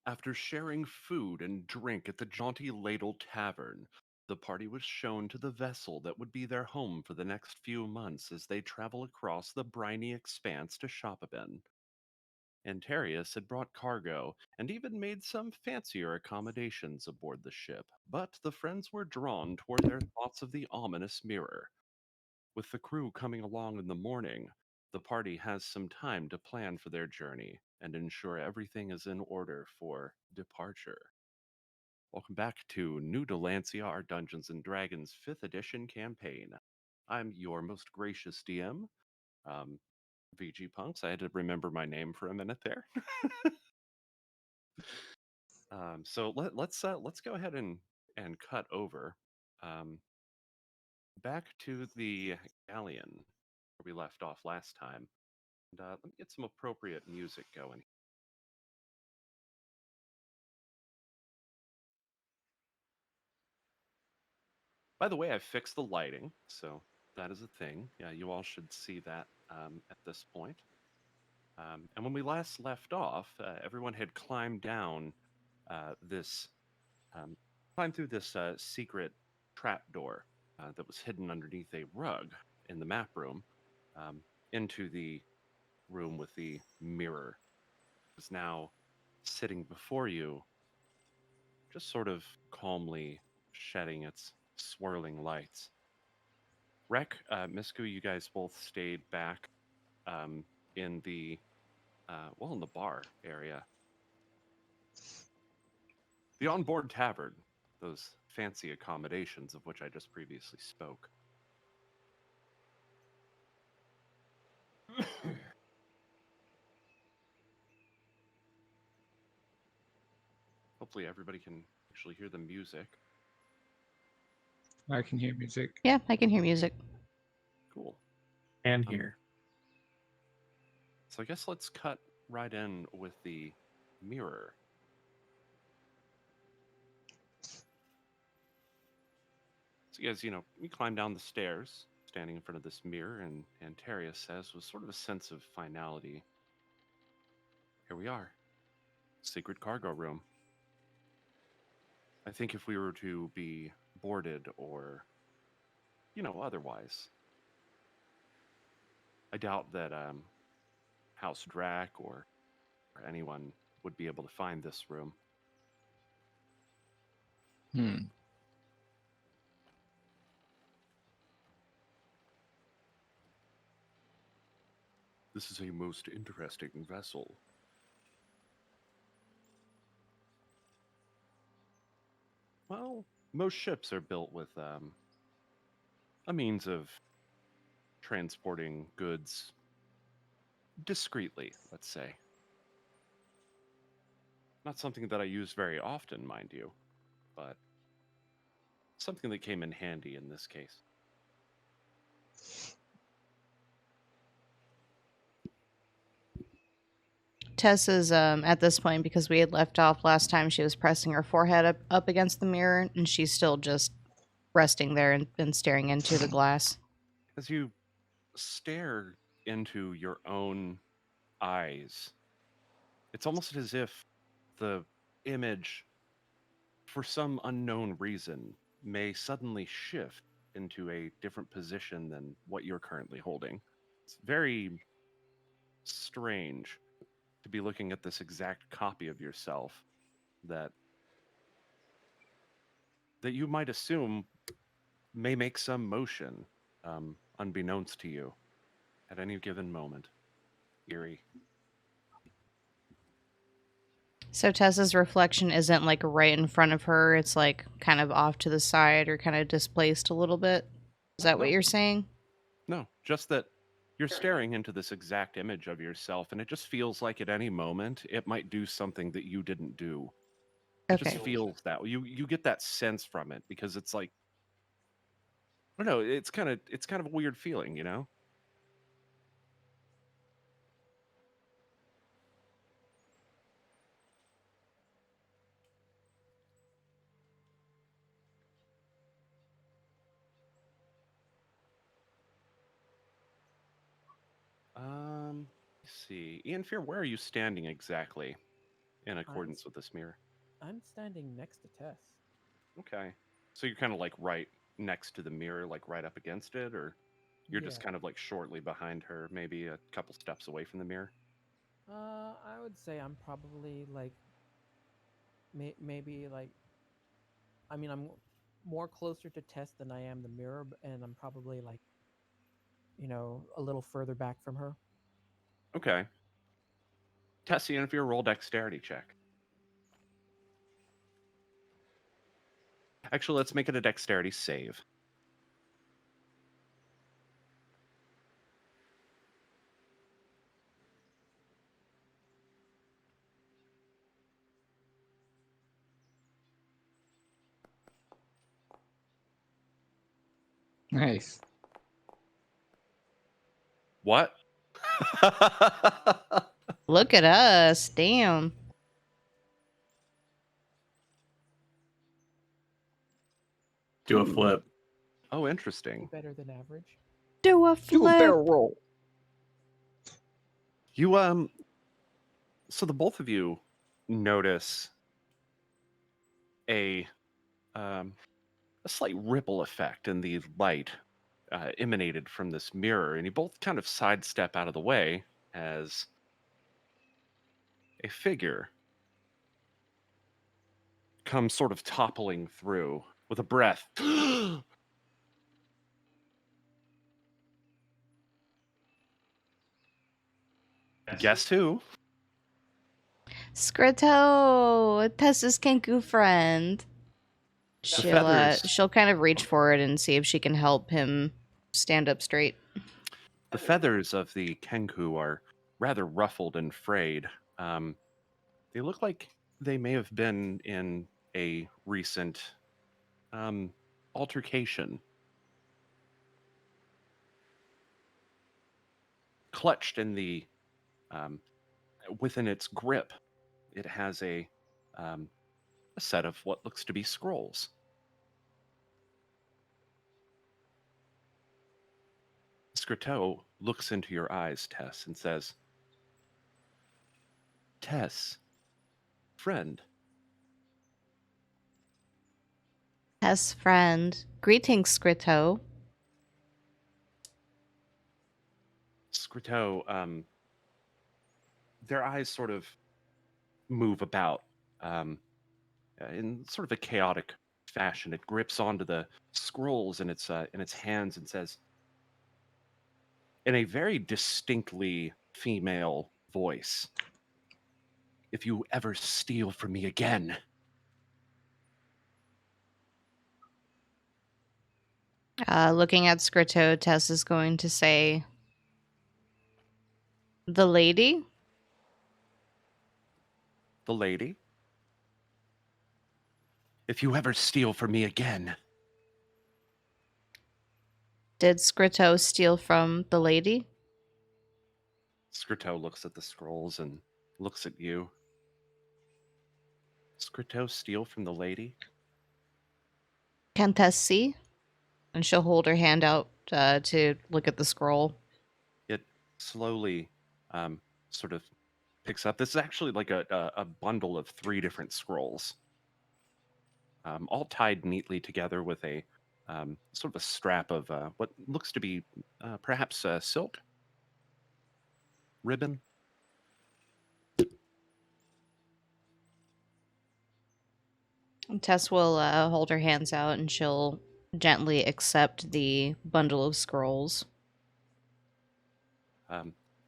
After sharing food and drink at the Jaunty Ladle Tavern, the party was shown to the vessel that would be their home for the next few months as they travel across the briny expanse to Shopabin. Antarius had brought cargo and even made some fancier accommodations aboard the ship, but the friends were drawn toward their thoughts of the ominous mirror. With the crew coming along in the morning, the party has some time to plan for their journey and ensure everything is in order for departure. Welcome back to New Dalancia, our Dungeons and Dragons 5th edition campaign. I'm your most gracious DM, um, VG Punks. I had to remember my name for a minute there. Let's go ahead and cut over um, back to the galleon where we left off last time. And let me get some appropriate music going. By the way, I fixed the lighting, so that is a thing. Yeah, you all should see that at this point. And when we last left off, everyone had climbed down this, climbed through this secret trap door that was hidden underneath a rug in the map room um, into the room with the mirror. It is now sitting before you, just sort of calmly shedding its swirling lights. Rek, Misku, you guys both stayed back um, in the in the bar area. The onboard tavern, those fancy accommodations of which I just previously spoke. Hopefully, everybody can actually hear the music. I can hear music. Yeah, I can hear music. Cool. And hear. So I guess let's cut right in with the mirror. So you guys, we climb down the stairs, standing in front of this mirror, and Antarius says with sort of a sense of finality, here we are, secret cargo room. I think if we were to be boarded or, otherwise, I doubt that House Drac or anyone would be able to find this room. Hmm. This is a most interesting vessel. Well, most ships are built with a means of transporting goods discreetly, let's say. Not something that I use very often, mind you, but something that came in handy in this case. Tess is at this point, because we had left off last time, she was pressing her forehead up against the mirror, and she's still just resting there and staring into the glass. As you stare into your own eyes, it's almost as if the image, for some unknown reason, may suddenly shift into a different position than what you're currently holding. It's very strange to be looking at this exact copy of yourself that you might assume may make some motion unbeknownst to you at any given moment. Eerie. So Tessa's reflection isn't like right in front of her, it's like kind of off to the side or kind of displaced a little bit. Is that what No, you're saying? no, just that you're staring into this exact image of yourself, and it just feels like at any moment it might do something that you didn't do. It just Okay. feels that you get that sense from it because it's like, I don't know, it's kind of a weird feeling, you know. Let's see, Ian Fear, where are you standing exactly in accordance with this mirror. I'm standing next to Tess. Okay. So you're kind of like right next to the mirror, like right up against it, or you're just kind of like shortly behind her, maybe a couple steps away from the mirror? I would say I'm probably like maybe like I mean I'm more closer to Tess than I am the mirror, and I'm probably like a little further back from her. Okay. Tessie, and if you roll dexterity check. Actually, let's make it a dexterity save. Nice. What? Look at us. Damn. Do a flip. Oh, interesting. Better than average. Do a flip. Do a barrel roll. You so the both of you notice a slight ripple effect in the light emanated from this mirror, and you both kind of sidestep out of the way as a figure comes sort of toppling through with a breath. Guess who? Skrittow, Tess's kenku friend. feathers. She'll kind of reach forward and see if she can help him stand up straight. The feathers of the kenku are rather ruffled and frayed. They look like they may have been in a recent altercation. Clutched in the within its grip, it has a set of what looks to be scrolls. Skrittow looks into your eyes, Tess, and says, Tess, friend. Tess friend. Greetings, Skrittow. Skrittow, their eyes sort of move about in sort of a chaotic fashion. It grips onto the scrolls in its hands and says, in a very distinctly female voice, "If you ever steal from me again." Looking at Skrittow, Tess is going to say, the lady? The lady? "If you ever steal from me again." Did Skrittow steal from the lady? Skrittow looks at the scrolls and looks at you. Skrittow steal from the lady? Can Tess see? And she'll hold her hand out to look at the scroll. It slowly sort of picks up. This is actually like a bundle of 3 different scrolls, all tied neatly together with a sort of a strap of what looks to be perhaps silk ribbon. And Tess will hold her hands out and she'll gently accept the bundle of scrolls.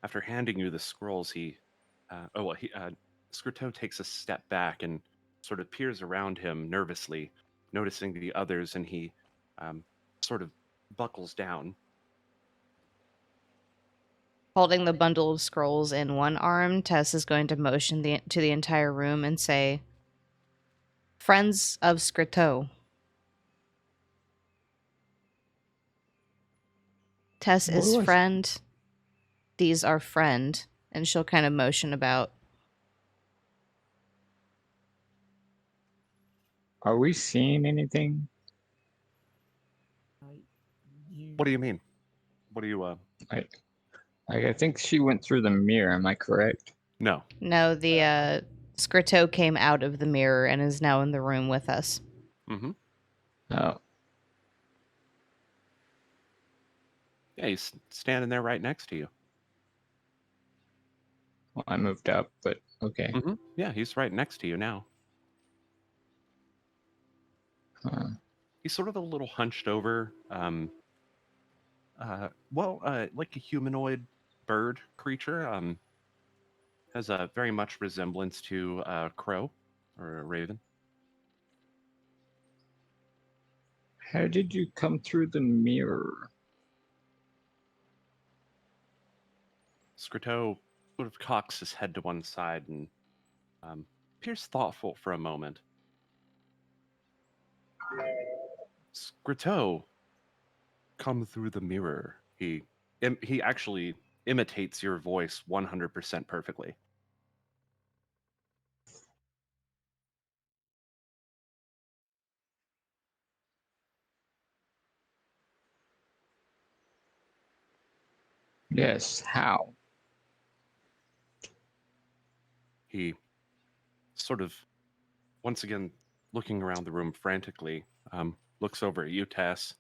After handing you the scrolls, Skrittow takes a step back and sort of peers around him nervously, noticing the others, and he sort of buckles down. Holding the bundle of scrolls in one arm, Tess is going to motion to the entire room and say, Friends of Skrittow. Tess is friend. These are friend. And she'll kind of motion about. Are we seeing anything? What do you mean? What do you I think she went through the mirror. Am I correct? No. No, the Skrittow came out of the mirror and is now in the room with us. Mm-hmm. Oh, Yeah, he's standing there right next to you. well, I moved up, but okay. Mm-hmm. Yeah, he's right next to you now. He's sort of a little hunched over, like a humanoid bird creature. Has a very much resemblance to a crow or a raven. How did you come through the mirror? Skrittow sort of cocks his head to one side and appears thoughtful for a moment. Skrittow, come through the mirror. He actually imitates your voice 100% perfectly. Yes, how? He sort of, once again, looking around the room frantically, looks over at you, Tess.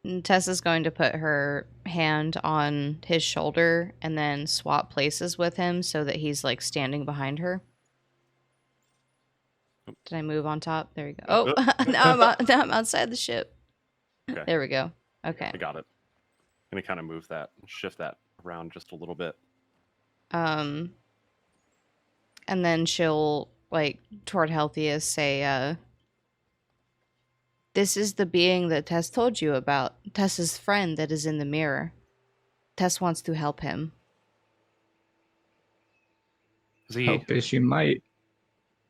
And Tess is going to put her hand on his shoulder and then swap places with him so that he's like standing behind her. Did I move on top? There we go. Oh, now I'm outside the ship. Okay. There we go. Okay. I got it. Gonna kind of move that, shift that around just a little bit. And then she'll like toward Healthiest say, "This is the being that Tess told you about. Tess's friend that is in the mirror. Tess wants to help him." Help as you might.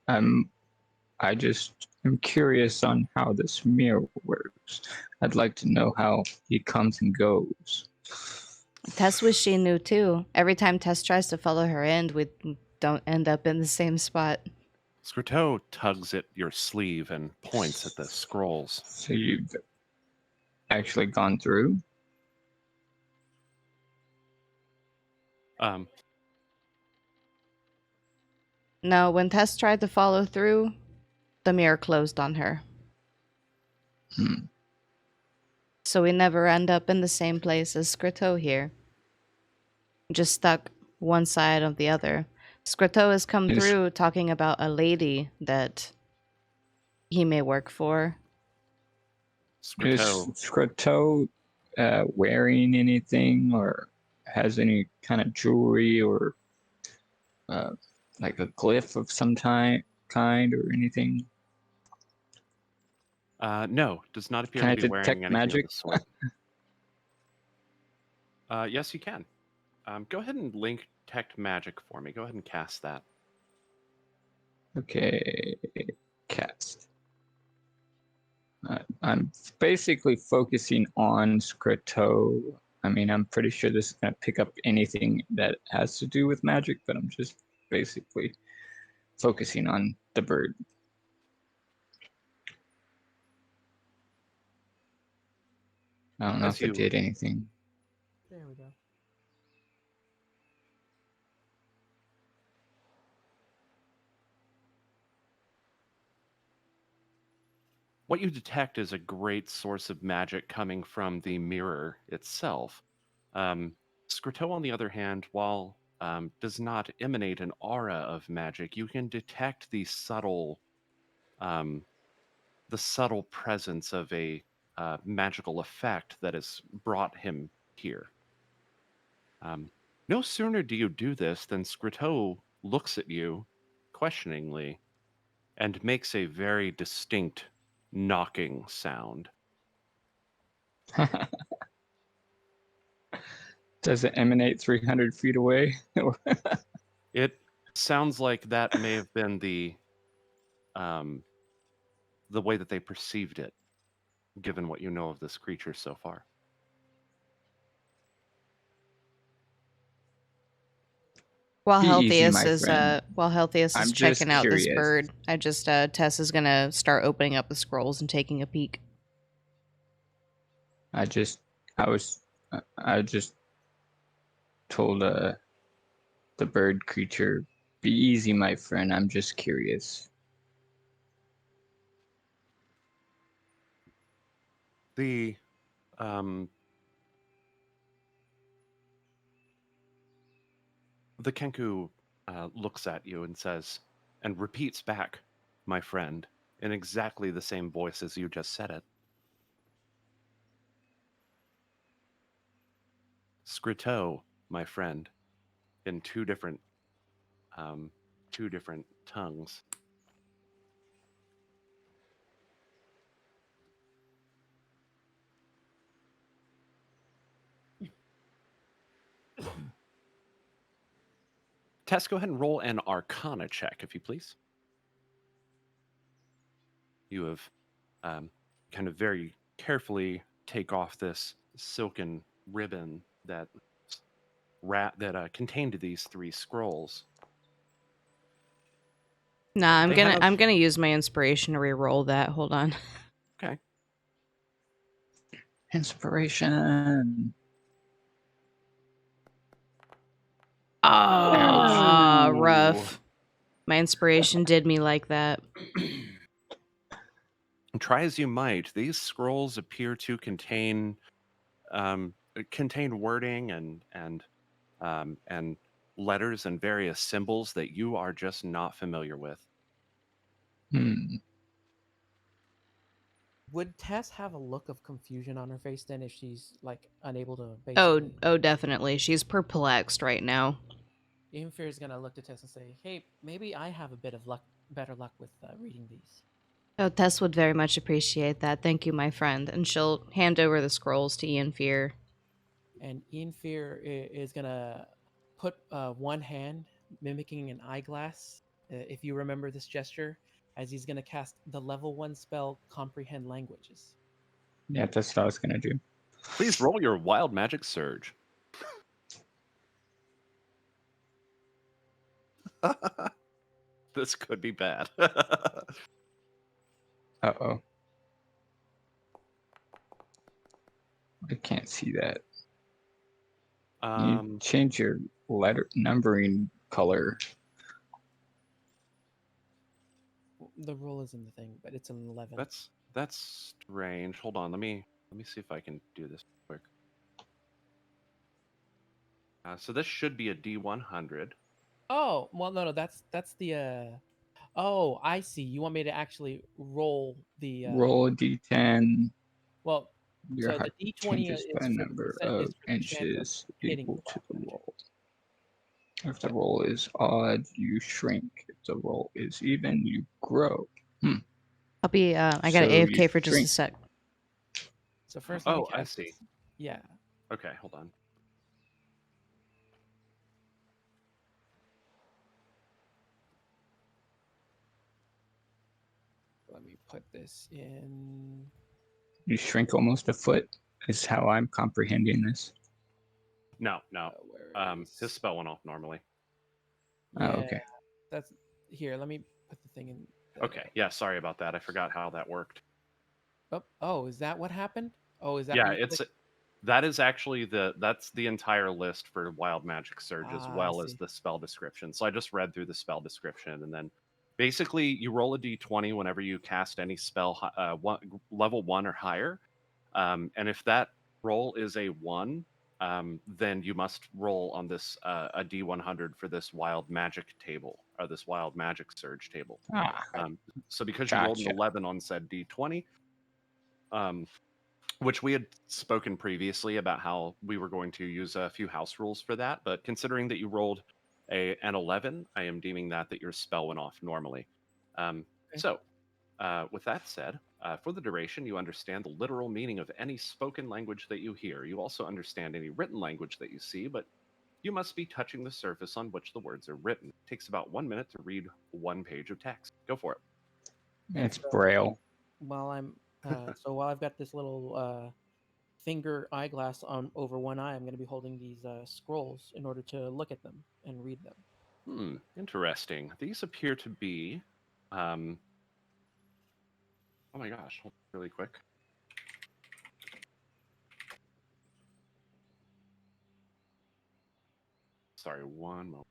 I just am curious on how this mirror works. I'd like to know how he comes and goes. Tess wish she knew too. Every time Tess tries to follow her in, we don't end up in the same spot. Skrittow tugs at your sleeve and points at the scrolls. So you've actually gone through? No, when Tess tried to follow through, the mirror closed on her. So we never end up in the same place as Skrittow here. Just stuck one side of the other. Skrittow has come through talking about a lady that he may work for. Is Skrittow wearing anything or has any kind of jewelry or like a glyph of some kind or anything? No, does not appear Can I to be wearing detect anything magic? of the sort. Yes, you can. Go ahead and link detect magic for me. Go ahead and cast that. Okay, cast. I'm basically focusing on Skrittow. I mean, I'm pretty sure this is going to pick up anything that has to do with magic, but I'm just basically focusing on the bird. I don't know if it did anything. There we go. What you detect is a great source of magic coming from the mirror itself. Skrittow, on the other hand, while does not emanate an aura of magic, you can detect the subtle presence of a magical effect that has brought him here. No sooner do you do this than Skrittow looks at you questioningly and makes a very distinct knocking sound. Does it emanate 300 feet away? It sounds like that may have been the way that they perceived it, given what you know of this creature so far. While Be easy, Healthiest my is friend. I'm checking just out this curious. bird, Tess is gonna start opening up the scrolls and taking a peek. I just told the bird creature Be easy, my friend. I'm just curious. The um, the kenku looks at you and says, and repeats back, "My friend," in exactly the same voice as you just said it. Skrittow, my friend, in um, two different tongues. Tess, go ahead and roll an Arcana check, if you please. You have kind of very carefully take off this silken ribbon that contained these 3 scrolls. Nah, They have I'm gonna use my inspiration to re-roll that. Hold on. okay. Inspiration. Ah, Ouch. rough. My inspiration did me like that. Try as you might, these scrolls appear to contain wording and letters and various symbols that you are just not familiar with. Hmm. Would Tess have a look of confusion on her face then if she's like unable to basically? Oh, definitely. She's perplexed right now. Infir is gonna look to Tess and say, "Hey, maybe I have a bit of luck, better luck with reading these." Oh, Tess would very much appreciate that. Thank you, my friend. And she'll hand over the scrolls to Ian Fear. And Infir is gonna put one hand mimicking an eyeglass. If you remember this gesture, as he's gonna cast the level 1 spell, Comprehend Languages. Yeah, that's what I was gonna do. Please roll your wild magic surge. This could be bad. Uh-oh. I can't see that. You change your letter numbering color. The roll is in the thing, but it's an 11. That's strange. Hold on, let me see if I can do this quick. So this should be a D100. Oh, well, no, that's the. Oh, I see. You want me to actually roll the. Roll a d10. Well, Your so the height D20 changes by is for the number is of for the chance of inches hitting equal to wild the magic. roll. If the roll is odd, you shrink. If the roll is even, you grow. I'll be, I got So an you AFK for just a shrink. sec. So first, let me Oh, I cast see. this. Yeah. Okay, hold on. Let me put this in. You shrink almost a foot, is how I'm comprehending this. No. Where His is? spell went off normally. Oh, Yeah, okay. that's here. Let me put the thing in. Okay, yeah, sorry about that. I forgot how that worked. Oh, is that what happened? Oh, is that Yeah, what you clicked? that is actually that's the entire list for Wild Magic Surge as I well as see. the spell description. So I just read through the spell description and then basically you roll a d20 whenever you cast any spell level 1 or higher. And if that roll is a 1, then you must roll on this a d100 for this Wild Magic table or this Wild Magic Surge table. So because you rolled an Gotcha. 11 on said d20, which we had spoken previously about how we were going to use a few house rules for that, but considering that you rolled an 11, I am deeming that your spell went off normally. Okay. So, with that said, for the duration, you understand the literal meaning of any spoken language that you hear. You also understand any written language that you see, but you must be touching the surface on which the words are written. It takes about 1 minute to read 1 page of text. Go for it. It's So Braille. while I've got this little finger eyeglass on over one eye, I'm going to be holding these scrolls in order to look at them and read them. Interesting. These appear to be. Oh my gosh, hold on really quick. Sorry, one moment.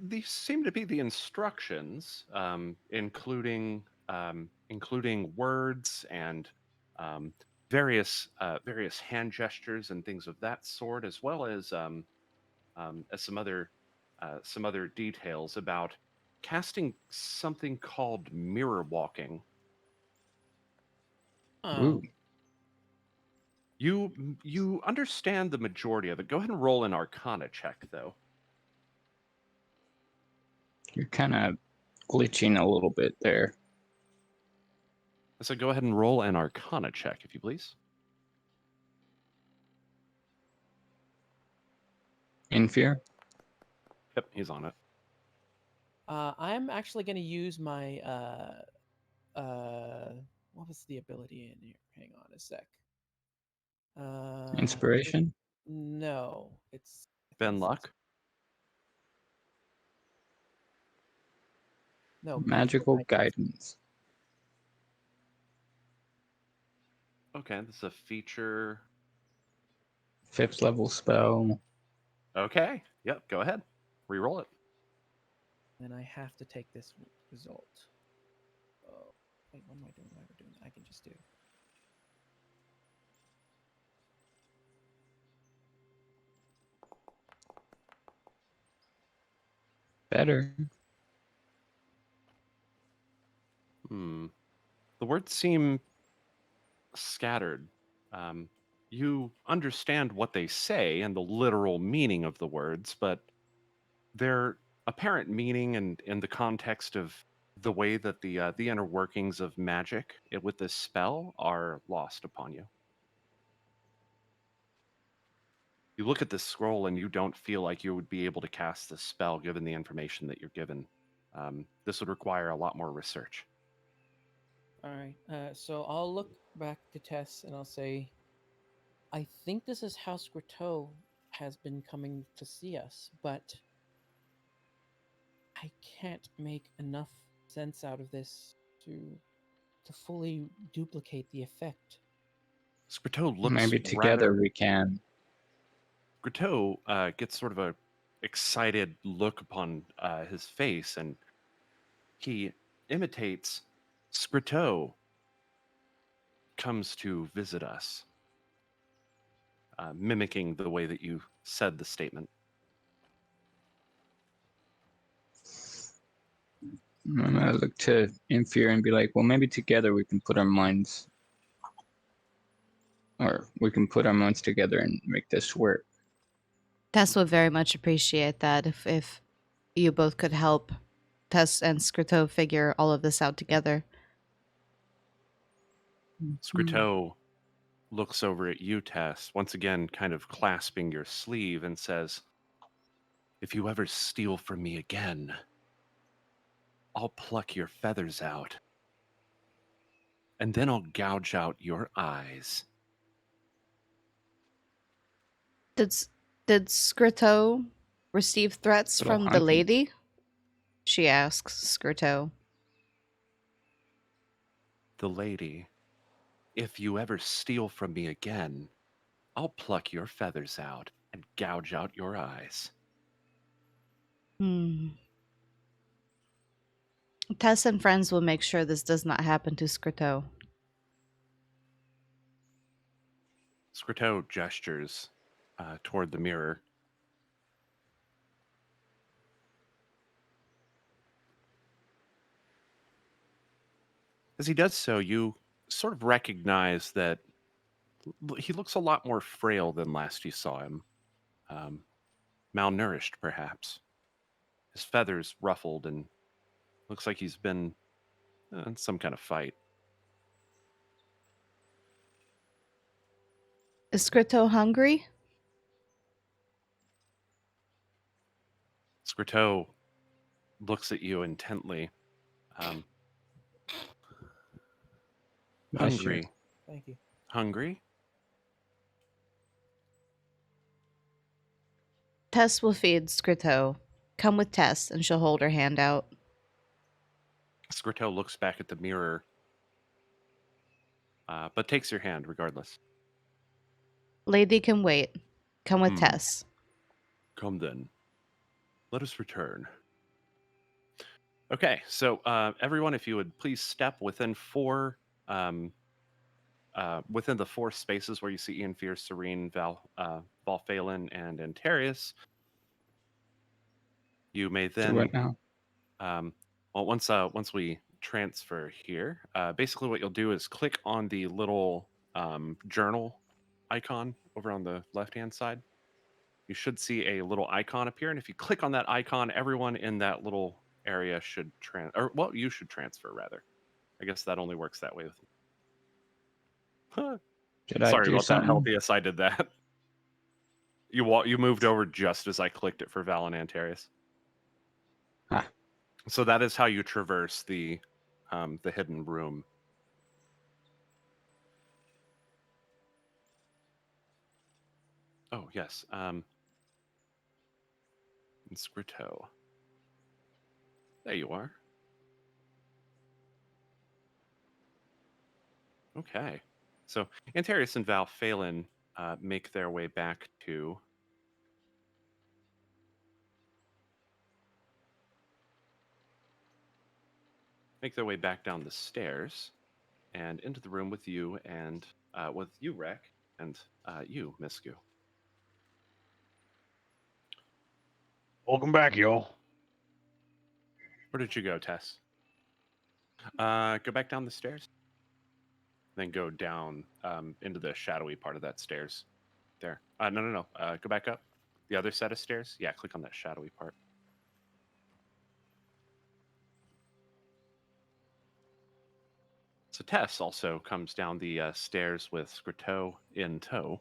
These seem to be the instructions, including words and um, various hand gestures and things of that sort, as well as some other details about casting something called mirror walking. Ooh, You understand the majority of it. Go ahead and roll an Arcana check, though. you're kind of glitching a little bit there. So go ahead and roll an Arcana check, if you please. In fear? Yep, he's on it. I'm actually going to use my what was the ability in here? Hang on a sec. Inspiration? No, it's I think Ben it's Luck. no Magical guidance. Okay, this is a feature. 5th level spell. Okay, yep, go ahead. Reroll it. And I have to take this result. Oh, wait, what am I doing? Why am I doing that? I can just do. Better. The words seem scattered. Um, you understand what they say and the literal meaning of the words, but their apparent meaning and in the context of the way that the inner workings of magic with this spell are lost upon you. You look at this scroll and you don't feel like you would be able to cast this spell given the information that you're given. This would require a lot more research. All right. So I'll look back to Tess and I'll say, I think this is how Skrittow has been coming to see us, but I can't make enough sense out of this to fully duplicate the effect. Skrittow looks Maybe together rather. we can. Skrittow gets sort of a excited look upon his face, and he imitates. Skrittow comes to visit us, mimicking the way that you said the statement. I'm gonna look to Inferior and be like, well, maybe together we can put our minds, or we can put our minds together and make this work. Tess would very much appreciate that if you both could help Tess and Skrittow figure all of this out together. Skrittow looks over at you, Tess, once again kind of clasping your sleeve, and says, "If you ever steal from me again, I'll pluck your feathers out, and then I'll gouge out your eyes." Did did Skrittow receive threats Little from the hunting. lady? She asks Skrittow. The lady, "If you ever steal from me again, I'll pluck your feathers out and gouge out your eyes." Hmm. Tess and friends will make sure this does not happen to Skrittow. Skrittow gestures toward the mirror. As he does so, you sort of recognize that he looks a lot more frail than last you saw him. Um, Malnourished, perhaps. His feathers ruffled, and looks like he's been in some kind of fight. Is Skrittow hungry? Skrittow looks at you intently. Um, Bless you. Hungry. Thank you. Hungry? Tess will feed Skrittow. Come with Tess, and she'll hold her hand out. Skrittow looks back at the mirror, but takes your hand regardless. Lady can wait. Come with Hmm. Tess. Come then. let us return. Okay, so everyone, if you would please step within within the 4 spaces where you see Ian Fierce, Serene, Valphalin, and Antarius. You may Do then, it now. well, once we transfer here, basically what you'll do is click on the little journal icon over on the left-hand side. You should see a little icon appear, and if you click on that icon, everyone in that little area should you should transfer rather. I guess that only works that way with me. Did I Sorry do about that, something? Healthius. I did that. You moved over just as I clicked it for Val and Antarius. Ah. So that is how you traverse the hidden room. Oh yes, Skrittow. There you are. Okay, so Antarius and Valphalin make their way back to down the stairs and into the room with you and with you, Rek, and you, Misku. Welcome back, y'all. Where did you go, Tess? Go back down the stairs. Then go down into the shadowy part of that stairs. There. No. Go back up. The other set of stairs. Yeah, click on that shadowy part. So Tess also comes down the stairs with Skrittow in tow.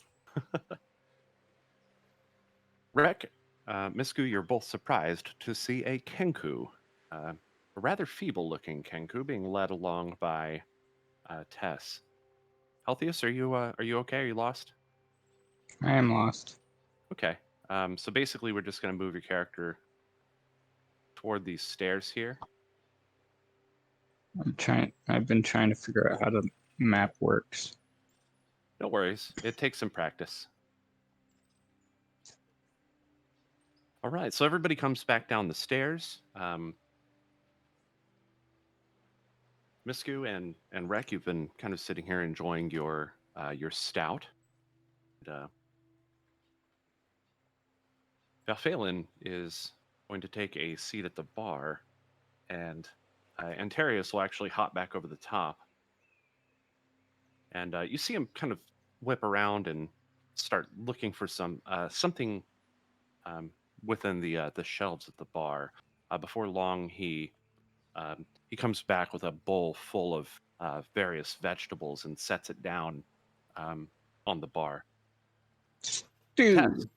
Rek, Misku, you're both surprised to see a kenku, a rather feeble-looking kenku, being led along by Tess. Healthius, are you okay? Are you lost? I am lost. Okay. So basically, we're just going to move your character toward these stairs here. I've been trying to figure out how the map works. No worries. It takes some practice. All right. So everybody comes back down the stairs. Misku and Rek, you've been kind of sitting here enjoying your stout. Valphalin is going to take a seat at the bar, and Antarius will actually hop back over the top. And you see him kind of whip around and start looking for something within the shelves at the bar. Before long, he comes back with a bowl full of various vegetables and sets it down on the bar. Dude.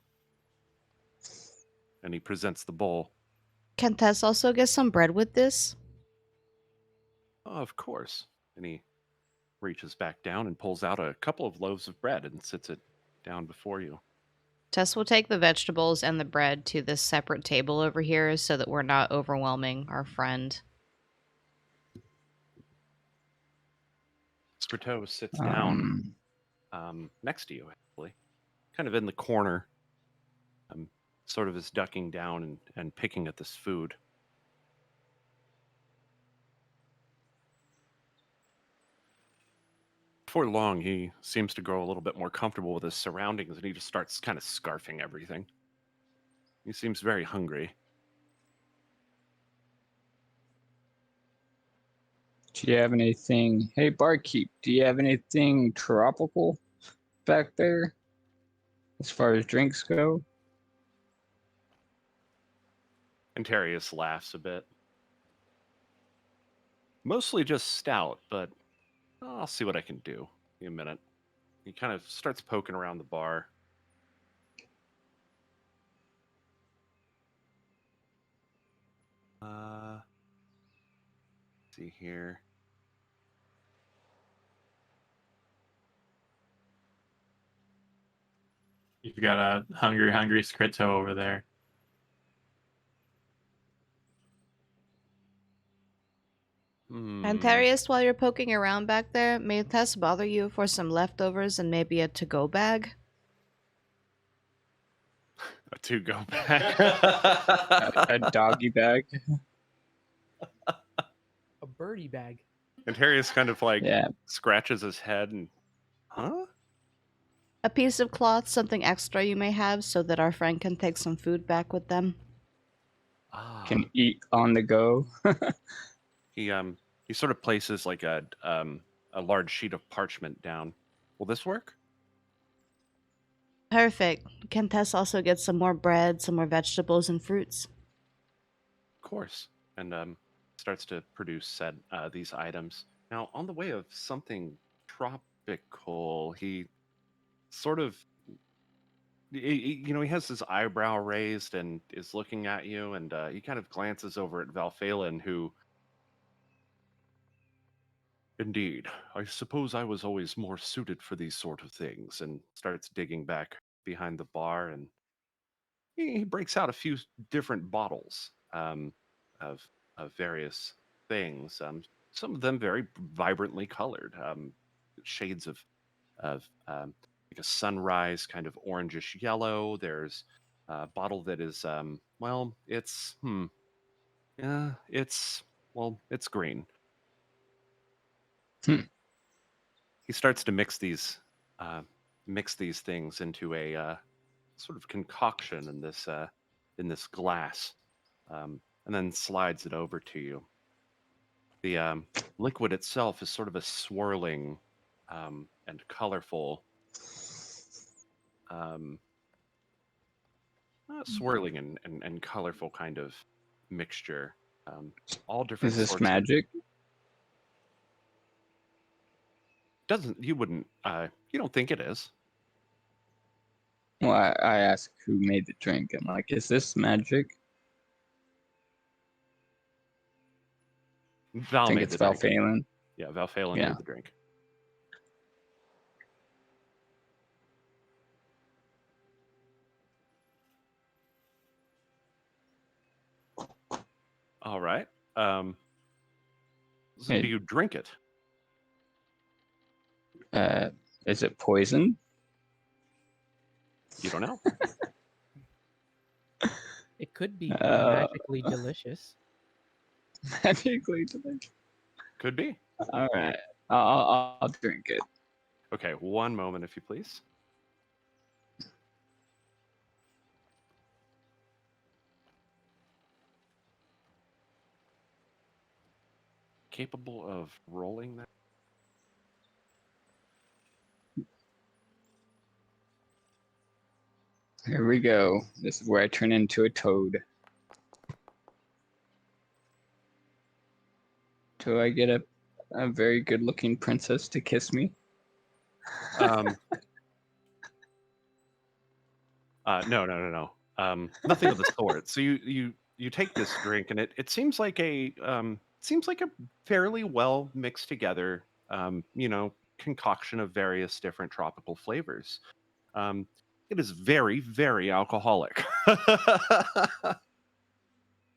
And he presents the bowl. Can Tess also get some bread with this? Oh, of course. And he reaches back down and pulls out a couple of loaves of bread and sits it down before you. Tess will take the vegetables and the bread to this separate table over here so that we're not overwhelming our friend. Skrittow sits down next to you, actually, kind of in the corner, sort of is ducking down and picking at this food. Before long, he seems to grow a little bit more comfortable with his surroundings, and he just starts kind of scarfing everything. He seems very hungry. Do you have anything? Hey, barkeep, do you have anything tropical back there as far as drinks go? Antarius laughs a bit. Mostly just stout, but I'll see what I can do in a minute. He kind of starts poking around the bar. Let's see here. You've got a hungry Skrittow over there. Antarius, while you're poking around back there, may Tess bother you for some leftovers and maybe a to-go bag? A to-go bag. A doggy bag. A birdie bag. And Harrius kind of like Yeah. scratches his head and, huh? A piece of cloth, something extra you may have, so that our friend can take some food back with them. Can eat on the go. He sort of places like a large sheet of parchment down. Will this work? Perfect. Can Tess also get some more bread, some more vegetables, and fruits? Of course. And starts to produce said these items. Now, on the way of something tropical, he sort of, he has his eyebrow raised and is looking at you, and he kind of glances over at Valphalin, who, indeed, I suppose I was always more suited for these sort of things, and starts digging back behind the bar, and he breaks out a few different bottles of various things. Some of them very vibrantly colored, shades of like a sunrise kind of orangish yellow. There's a bottle that is it's green. Hmm. He starts to mix these things into a sort of concoction in this glass, and then slides it over to you. The liquid itself is sort of a swirling and colorful, um, swirling and colorful kind of mixture. All different Is this sorts of. magic? You don't think it is? Well, I asked who made the drink. I'm like, is this magic? Val I think made it's the drink. Valphalin. Yeah, Valphalin Yeah. made the drink. All right. So Hey. do you drink it? Is it poison? You don't know. It could be magically magically delicious. Magically delicious. Could be. All right, I'll drink it. Okay, one moment, if you please. Capable of rolling that? Here we go. This is where I turn into a toad. Do I get a very good-looking princess to kiss me? No. Nothing of the sort. So you take this drink, and it seems like a fairly well mixed together, concoction of various different tropical flavors. It is very, very alcoholic.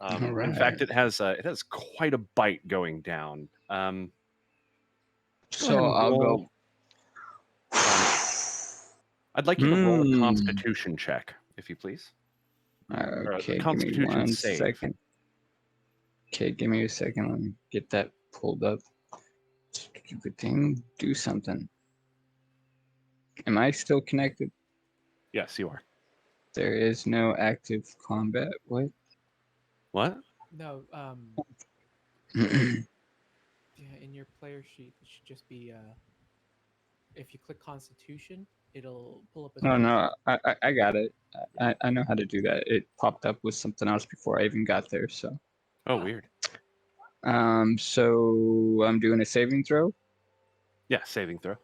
All In fact, right. it has quite a bite going down. Go ahead So and I'll roll. go. I'd like you to roll a Constitution check, if you please. Or a Okay, give me Constitution 1 save. second. Okay, give me a second. Let me get that pulled up. Stupid thing, do something. Am I still connected? Yes, you are. There is no active combat. What? What? No, yeah, in your player sheet, it should just be if you click Constitution, it'll pull up a Oh thing. no, I got it. I know how to do that. It popped up with something else before I even got there. So. Oh, weird. So I'm doing a saving throw. Yeah, saving throw.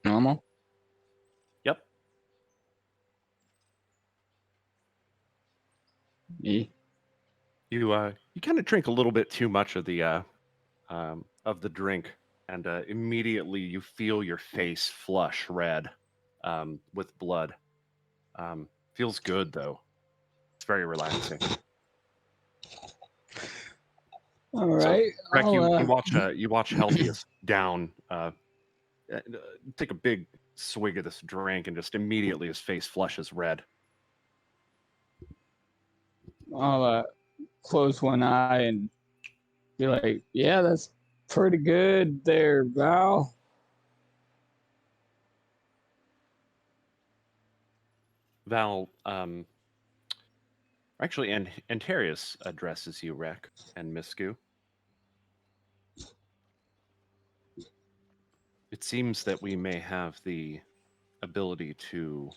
Normal. Yep. E. You kind of drink a little bit too much of the drink, and immediately you feel your face flush red with blood. Feels good though. It's very relaxing. All right. Rek, you watch Helvius down. Take a big swig of this drink, and just immediately his face flushes red. I'll close one eye and be like, yeah, that's pretty good there, Val. Val, actually, and Antarius addresses you, Rek, and Misku. It seems that we may have the ability to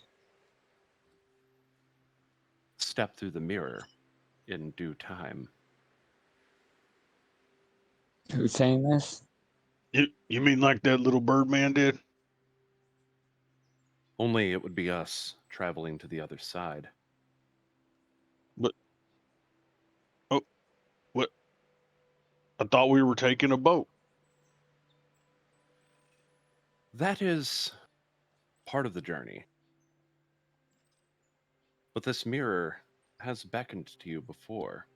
step through the mirror in due time. Who's saying this? You mean like that little bird man did? Only it would be us traveling to the other side. But oh, what? I thought we were taking a boat. That is part of the journey. But this mirror has beckoned to you before.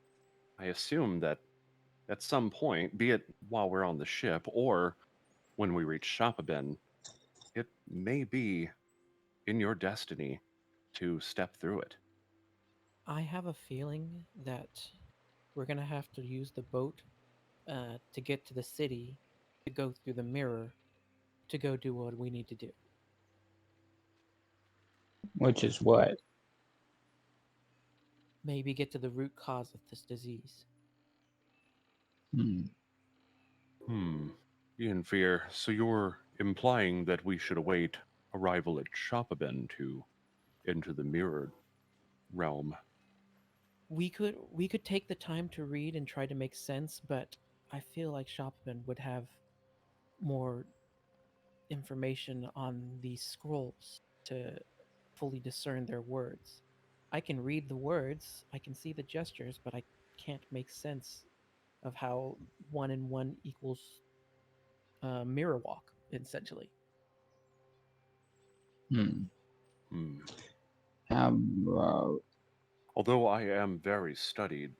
I assume that at some point, be it while we're on the ship or when we reach Shopabin, it may be in your destiny to step through it. I have a feeling that we're gonna have to use the boat to get to the city, to go through the mirror, to go do what we need to do. Which is what? Maybe get to the root cause of this disease. Ian Fear, so you're implying that we should await arrival at Shopabin to enter the mirrored realm. We could take the time to read and try to make sense, but I feel like Shopman would have more information on these scrolls to fully discern their words. I can read the words, I can see the gestures, but I can't make sense of how 1 and 1 equals mirror walk, essentially. Hmm. Hmm. How about Although I am very studied,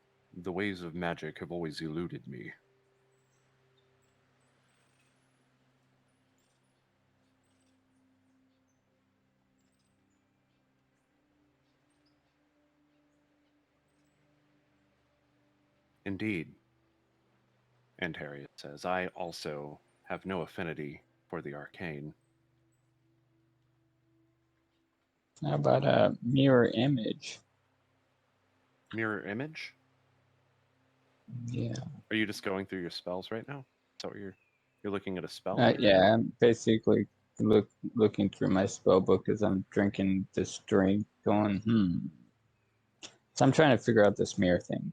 the ways of magic have always eluded me. Indeed, Antarius says, I also have no affinity for the arcane. a mirror image? Mirror image? Yeah. Are you just going through your spells right now? Is that what you're looking at a spell? Yeah, I'm basically looking through my spell book as I'm drinking this drink, going, So I'm trying to figure out this mirror thing.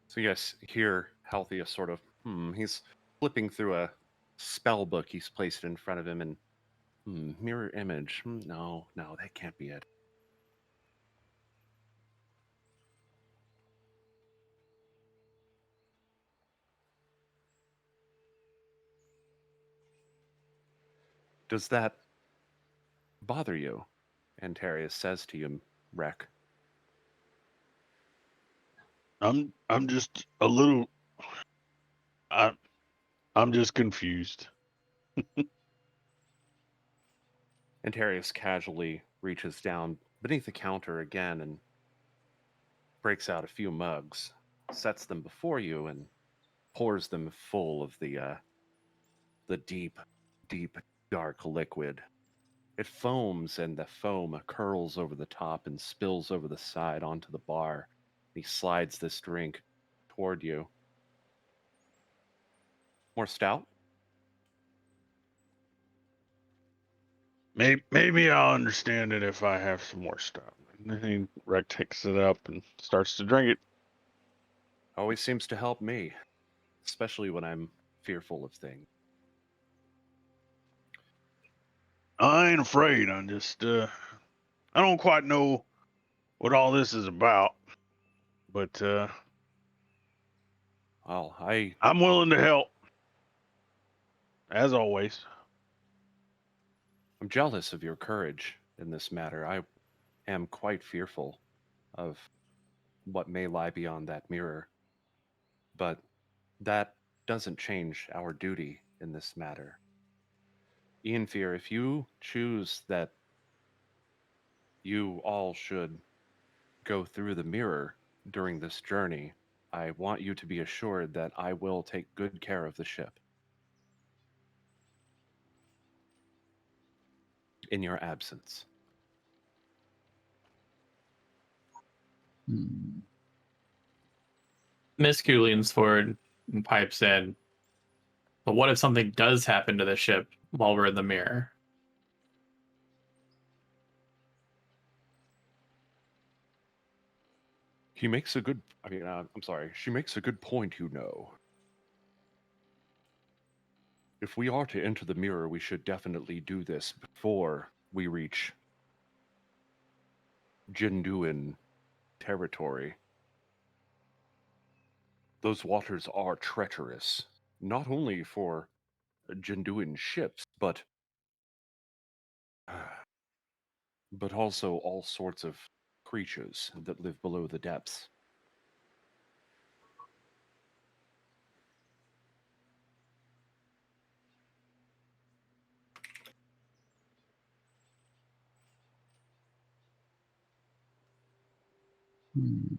So yes, here Halthius sort of, he's flipping through a spell book he's placed in front of him and, mirror image. No, that can't be it. Does that bother you? Antarius says to you, Rek. I'm just a little. I'm just confused. Antarius casually reaches down beneath the counter again and breaks out a few mugs, sets them before you, and pours them full of the deep, deep, dark liquid. It foams, and the foam curls over the top and spills over the side onto the bar. He slides this drink toward you. More stout? Maybe I'll understand it if I have some more stuff. And then Rec takes it up and starts to drink it. Always seems to help me, especially when I'm fearful of things. I ain't afraid. I'm just I don't quite know what all this is about, but Well, I'm willing to help, as always. I'm jealous of your courage in this matter. I am quite fearful of what may lie beyond that mirror. But that doesn't change our duty in this matter. Ian Fear, if you choose that you all should go through the mirror during this journey, I want you to be assured that I will take good care of the ship. In your absence. Hmm. Miss Q leans forward and pipes in. But what if something does happen to the ship while we're in the mirror? He makes a good, I'm sorry, she makes a good point, you know. If we are to enter the mirror, we should definitely do this before we reach Jinduin territory. Those waters are treacherous, not only for Jinduin ships, but also all sorts of creatures that live below the depths. Hmm.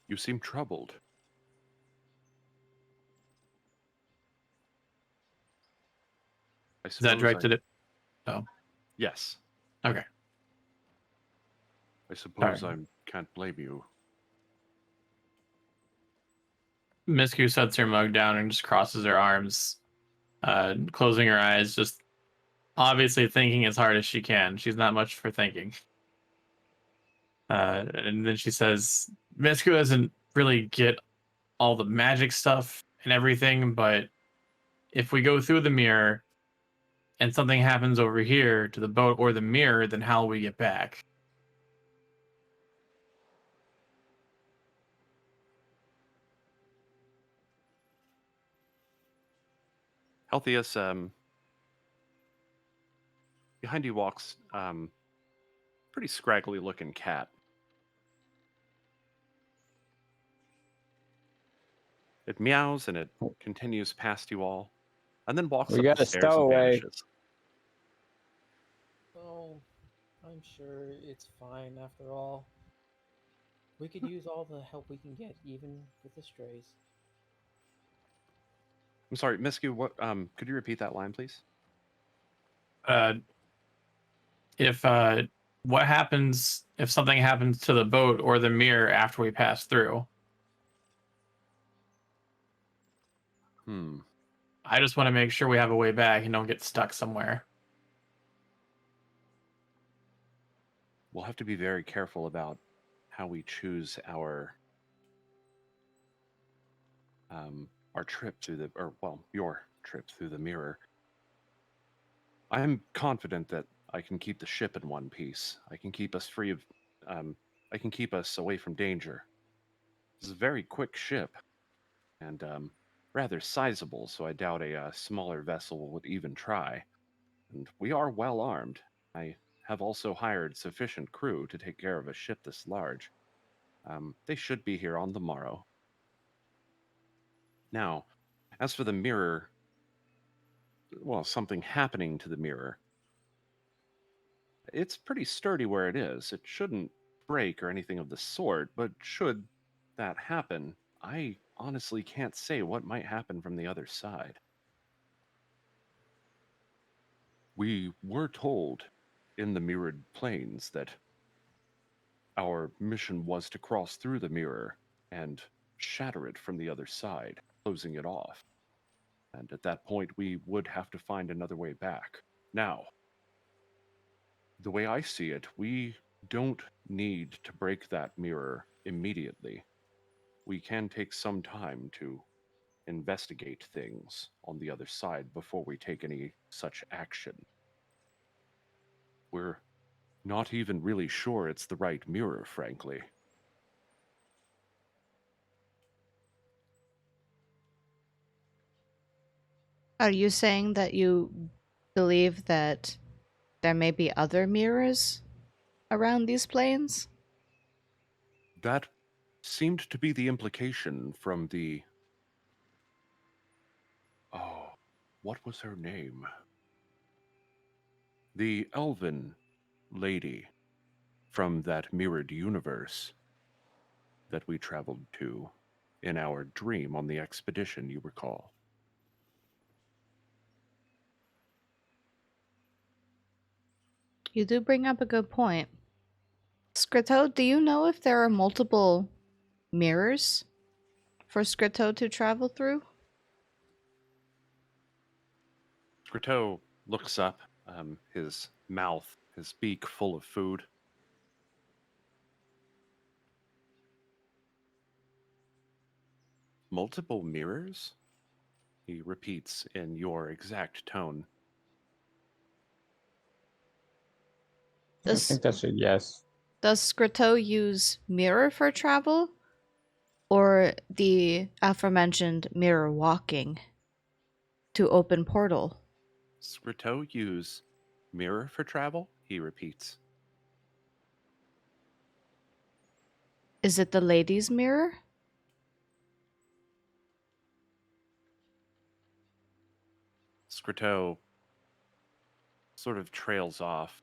You seem troubled. I Is that suppose I... directed at... Oh, Yes. okay. I suppose Sorry. I can't blame you. Miss Q sets her mug down and just crosses her arms, closing her eyes, just obviously thinking as hard as she can. She's not much for thinking. And then she says, Miss Q doesn't really get all the magic stuff and everything, but if we go through the mirror and something happens over here to the boat or the mirror, then how will we get back? Altheus, behind you walks pretty scraggly looking cat. It meows and it continues past you all, and then walks We up got the a stairs and stowaway. vanishes. Oh, I'm sure it's fine after all. We could use all the help we can get, even with the strays. I'm sorry, Miscu, what could you repeat that line, please? If what happens if something happens to the boat or the mirror after we pass through? I just want to make sure we have a way back and don't get stuck somewhere. We'll have to be very careful about how we choose our trip through the, or well, your trip through the mirror. I am confident that I can keep the ship in one piece. I can keep us free of, I can keep us away from danger. This is a very quick ship, and rather sizable, so I doubt a smaller vessel would even try. And we are well armed. I have also hired sufficient crew to take care of a ship this large. They should be here on the morrow. Now, as for the mirror, well, something happening to the mirror. It's pretty sturdy where it is. It shouldn't break or anything of the sort, but should that happen, I honestly can't say what might happen from the other side. We were told in the mirrored planes that our mission was to cross through the mirror and shatter it from the other side, closing it off. And at that point, we would have to find another way back. Now, the way I see it, we don't need to break that mirror immediately. We can take some time to investigate things on the other side before we take any such action. We're not even really sure it's the right mirror, frankly. Are you saying that you believe that there may be other mirrors around these planes? That seemed to be the implication from the... Oh, what was her name? The elven lady from that mirrored universe that we traveled to in our dream on the expedition, you recall. You do bring up a good point. Skrittow, do you know if there are multiple mirrors for Skrittow to travel through? Skrittow looks up, his mouth, his beak full of food. Multiple mirrors? He repeats in your exact tone. I Does think that's a yes. does Skrittow use mirror for travel? Or the aforementioned mirror walking to open portal? Skrittow use mirror for travel? He repeats. Is it the lady's mirror? Skrittow sort of trails off.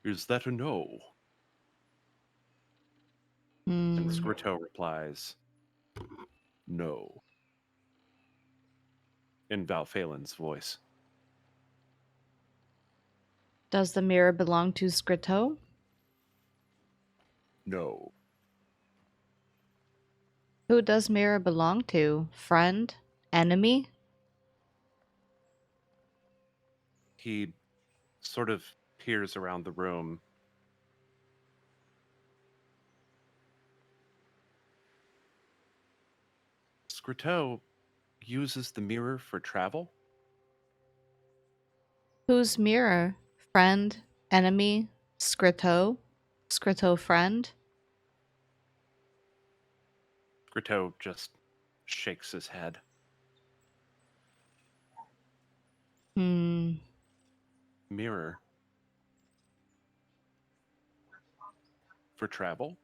Is that a no? And Hmm. Skrittow replies, no. In Valphalen's voice. Does the mirror belong to Skrittow? No. Who does mirror belong to? Friend? Enemy? He sort of peers around the room. Skrittow uses the mirror for travel? Whose mirror? Friend? Enemy? Skrittow? Skrittow friend? Skrittow just shakes his head. Hmm. Mirror for travel?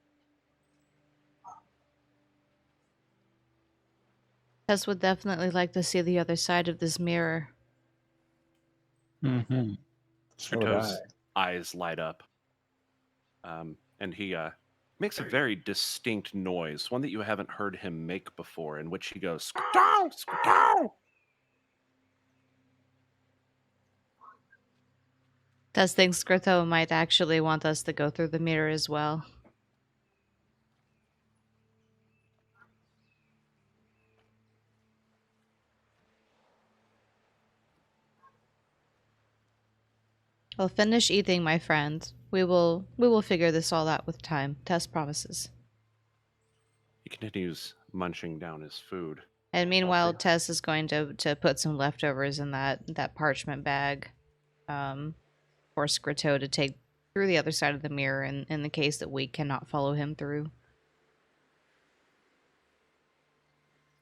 Tess would definitely like to see the other side of this mirror. Mm-hmm. So would I. Skrittow's eyes light up. And he makes a very distinct noise, one that you haven't heard him make before, in which he goes, Skrittow! Skrittow! Tess thinks Skrittow might actually want us to go through the mirror as well. Well, finish eating, my friend. We will figure this all out with time. Tess promises. He continues munching down his food. And meanwhile, Healthy. Tess is going to put some leftovers in that parchment bag, for Skrittow to take through the other side of the mirror in the case that we cannot follow him through.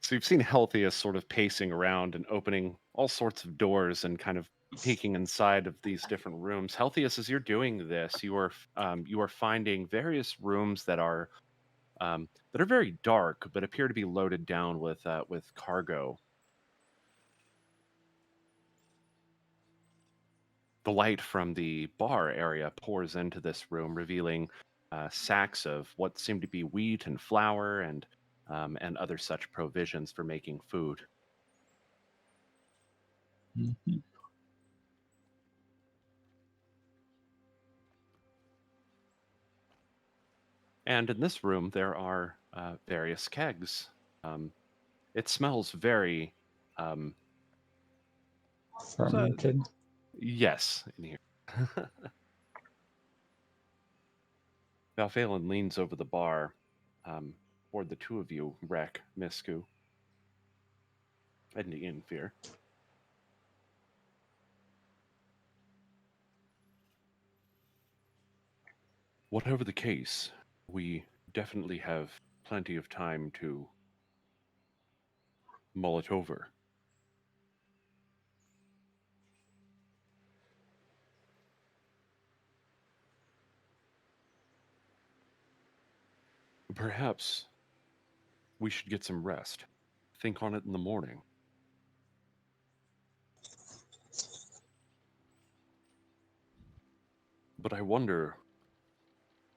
So you've seen Healthiest sort of pacing around and opening all sorts of doors and kind of peeking inside of these different rooms. Healthiest, as you're doing this, you are finding various rooms that are very dark, but appear to be loaded down with cargo. The light from the bar area pours into this room, revealing sacks of what seem to be wheat and flour and other such provisions for making food. Mm-hmm. And in this room, there are various kegs. It smells very, Fermented. yes, in here. Valphalen leans over the bar toward the two of you, Rek, Misku, and Ianfear. Whatever the case, we definitely have plenty of time to mull it over. Perhaps we should get some rest. Think on it in the morning. But I wonder,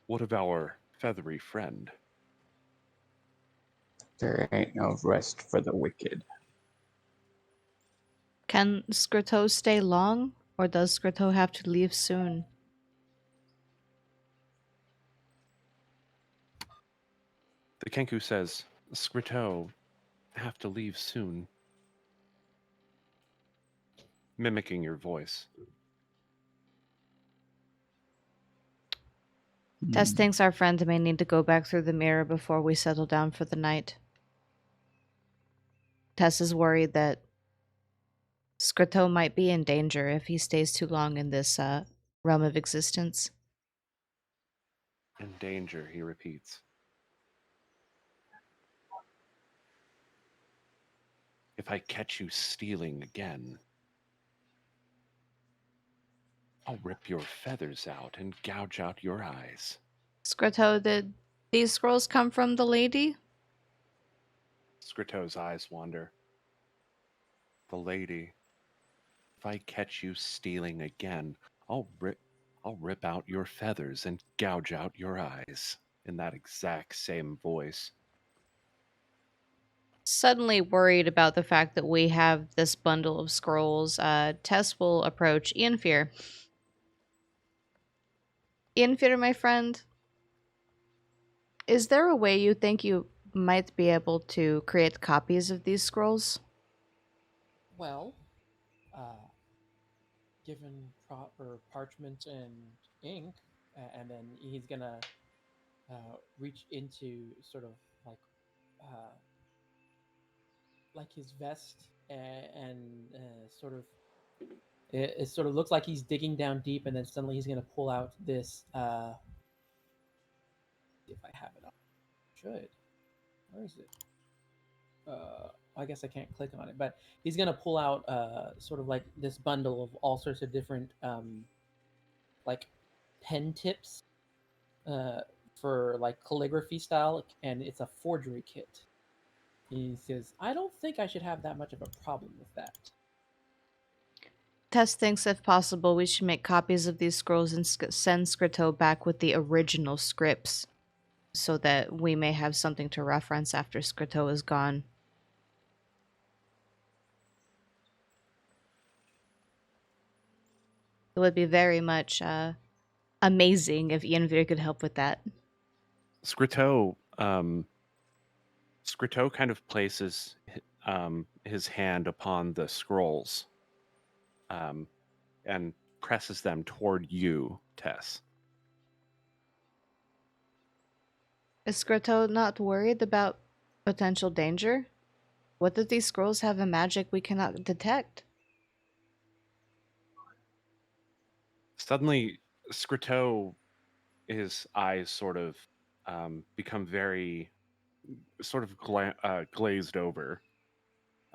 what of our feathery friend? There ain't no rest for the wicked. Can Skrittow stay long, or does Skrittow have to leave soon? The kenku says, Skrittow have to leave soon. Mimicking your voice. Tess thinks our friend may need to go back through the mirror before we settle down for the night. Tess is worried that Skrittow might be in danger if he stays too long in this realm of existence. In danger, he repeats. If I catch you stealing again, I'll rip your feathers out and gouge out your eyes. Skrittow, did these scrolls come from the lady? Skrittow's eyes wander. The lady. If I catch you stealing again, I'll rip out your feathers and gouge out your eyes. In that exact same voice. Suddenly worried about the fact that we have this bundle of scrolls, Tess will approach Ianfear. Ianfear, my friend, is there a way you think you might be able to create copies of these scrolls? Well, given proper parchment and ink, and then he's gonna reach into sort of like his vest and sort of it sort of looks like he's digging down deep, and then suddenly he's gonna pull out this. If I have it up, should. Where is it? I guess I can't click on it, but he's gonna pull out sort of like this bundle of all sorts of different like pen tips for like calligraphy style, and it's a forgery kit. He says, "I don't think I should have that much of a problem with that." Tess thinks if possible we should make copies of these scrolls and send Skrittow back with the original scripts so that we may have something to reference after Skrittow is gone. It would be very much amazing if Ianfear could help with that. Skrittow kind of places his hand upon the scrolls and presses them toward you, Tess. Is Skrittow not worried about potential danger? What if these scrolls have a magic we cannot detect? Suddenly, Skrittow, his eyes sort of become very sort of glazed over.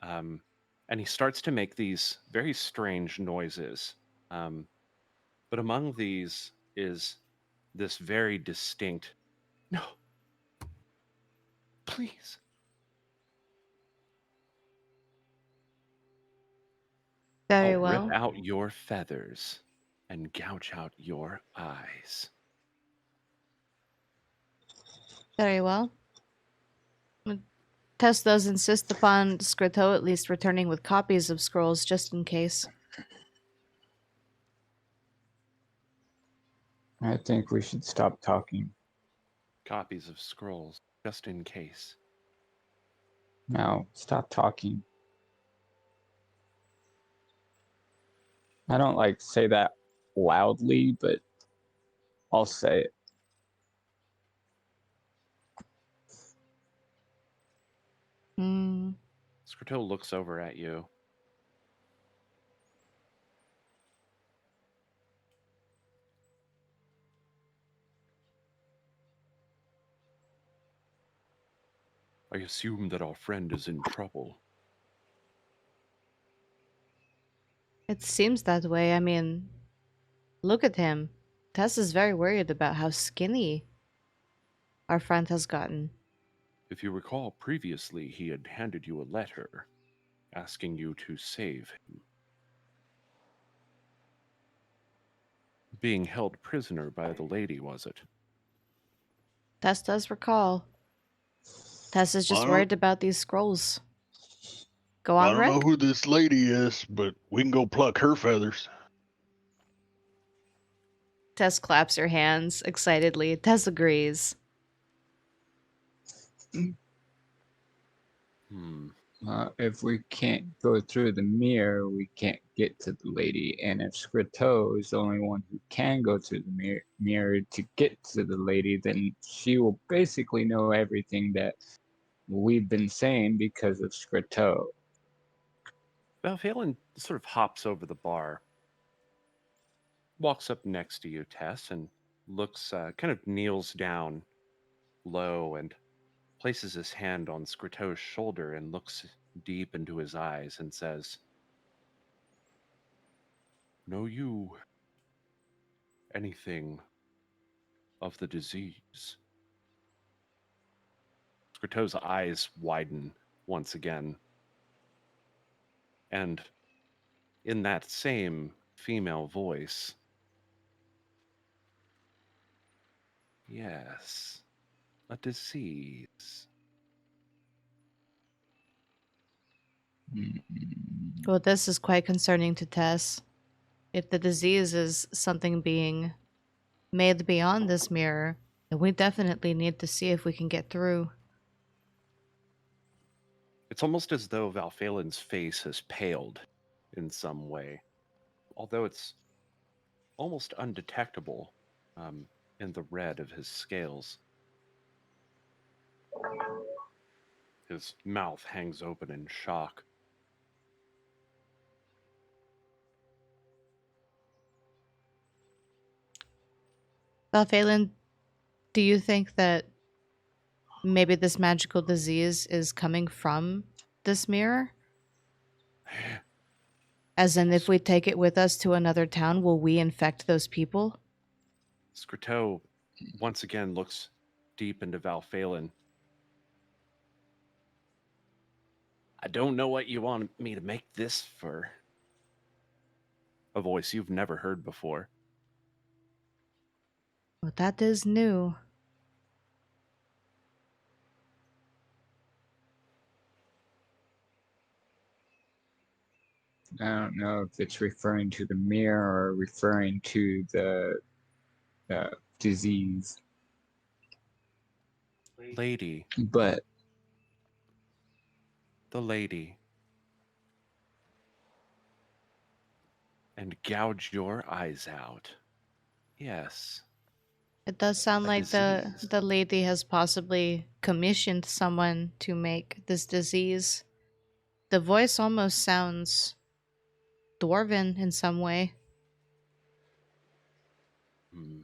And he starts to make these very strange noises. But among these is this very distinct, no, please. Very I'll well. rip out your feathers and gouge out your eyes. Very well. Tess does insist upon Skrittow at least returning with copies of scrolls just in case. I think we should stop talking. Copies of scrolls, just in case. Now, stop talking. I don't like to say that loudly, but I'll say it. Hmm. Skrittow looks over at you. I assume that our friend is in trouble. It seems that way. I mean, look at him. Tess is very worried about how skinny our friend has gotten. If you recall, previously he had handed you a letter asking you to save him. Being held prisoner by the lady, was it? Tess does recall. Tess is just I worried don't, about these scrolls. Go I on, don't know Rick. who this lady is, but we can go pluck her feathers. Tess claps her hands excitedly. Tess agrees. If we can't go through the mirror, we can't get to the lady. And if Skrittow is the only one who can go to the mirror to get to the lady, then she will basically know everything that we've been saying because of Skrittow. Valfalen sort of hops over the bar, walks up next to you, Tess, and looks, kind of kneels down low and places his hand on Skrittow's shoulder and looks deep into his eyes and says, "Know you anything of the disease?" Skrittow's eyes widen once again, and in that same female voice, "Yes, a disease." Well, this is quite concerning to Tess. If the disease is something being made beyond this mirror, then we definitely need to see if we can get through. It's almost as though Valfalen's face has paled in some way, although it's almost undetectable in the red of his scales. His mouth hangs open in shock. Valfalen, do you think that maybe this magical disease is coming from this mirror? As in, if we take it with us to another town, will we infect those people? Skrittow once again looks deep into Valfalen. "I don't know what you want me to make this for." A voice you've never heard before. Well, that is new. I don't know if it's referring to the mirror or referring to the disease, Lady, but the lady. And gouge your eyes out. Yes, It does sound a like disease. the lady has possibly commissioned someone to make this disease. The voice almost sounds dwarven in some way. Hmm.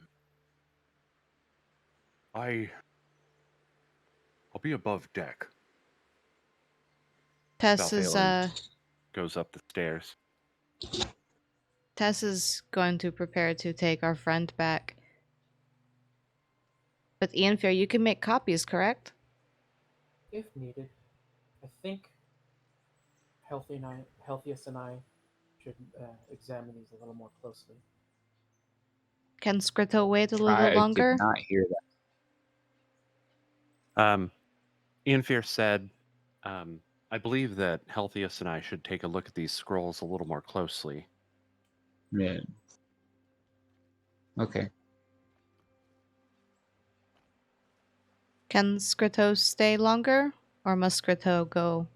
I'll be above deck. Tess is Valfalen goes up the stairs. Tess is going to prepare to take our friend back. But Ian Fair, you can make copies, correct? If needed. I think Healthiest and I should examine these a little more closely. Can Skrittow wait a little I did longer? not hear that. Ian Fierce said, "I believe that Healthiest and I should take a look at these scrolls a little more closely." Yeah. Okay. Can Skrittow stay longer? Or must Skrittow go?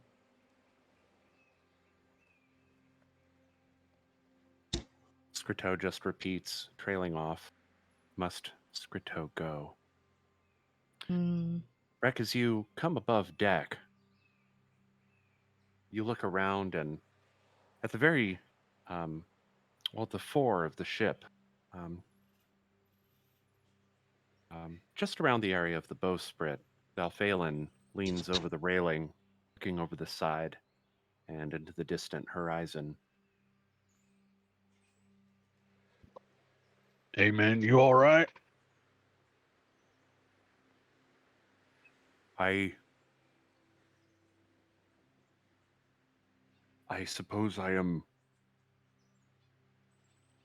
Skrittow just repeats, trailing off. "Must Skrittow go?" Hmm. Rek, as you come above deck, you look around, and at the very, at the fore of the ship, um, just around the area of the bowsprit, Valfalen leans over the railing, looking over the side and into the distant horizon. Hey, man, you all right? I suppose I am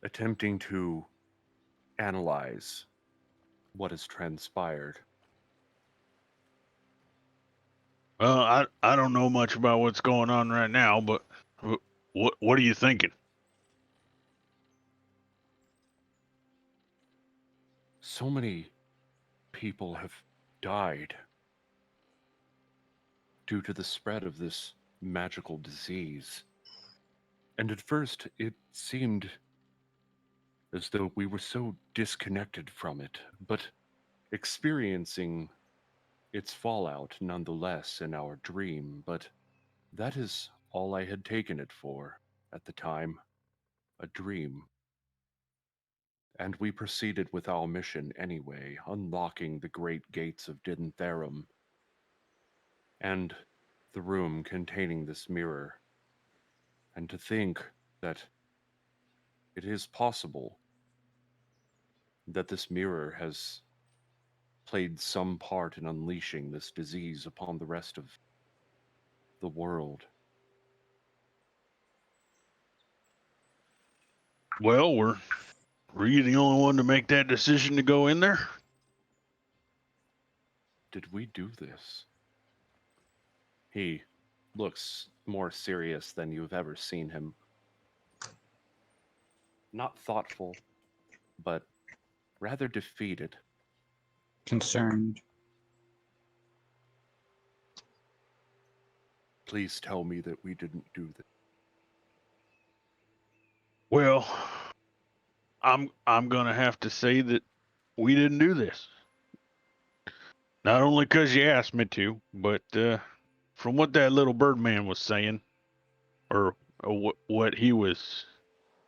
attempting to analyze what has transpired. Well, I don't know much about what's going on right now, but what are you thinking? So many people have died due to the spread of this magical disease. And at first, it seemed as though we were so disconnected from it, but experiencing its fallout nonetheless in our dream. But that is all I had taken it for at the time, a dream. And we proceeded with our mission anyway, unlocking the great gates of Dintherum and the room containing this mirror. And to think that it is possible that this mirror has played some part in unleashing this disease upon the rest of the world. Well, were you the only one to make that decision to go in there? Did we do this? He looks more serious than you've ever seen him. Not thoughtful, but rather defeated. Concerned. Please tell me that we didn't do this. Well, I'm gonna have to say that we didn't do this. Not only because you asked me to, but from what that little bird man was saying, or what he was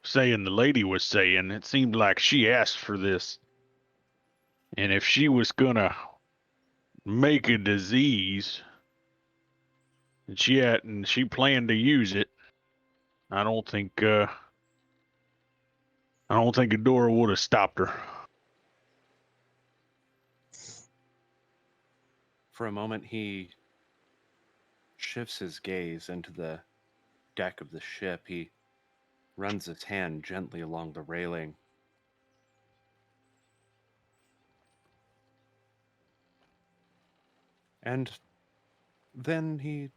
saying, the lady was saying, it seemed like she asked for this. And if she was gonna make a disease, and she planned to use it, I don't think Adora would have stopped her. For a moment, he shifts his gaze into the deck of the ship. He runs his hand gently along the railing. And then he,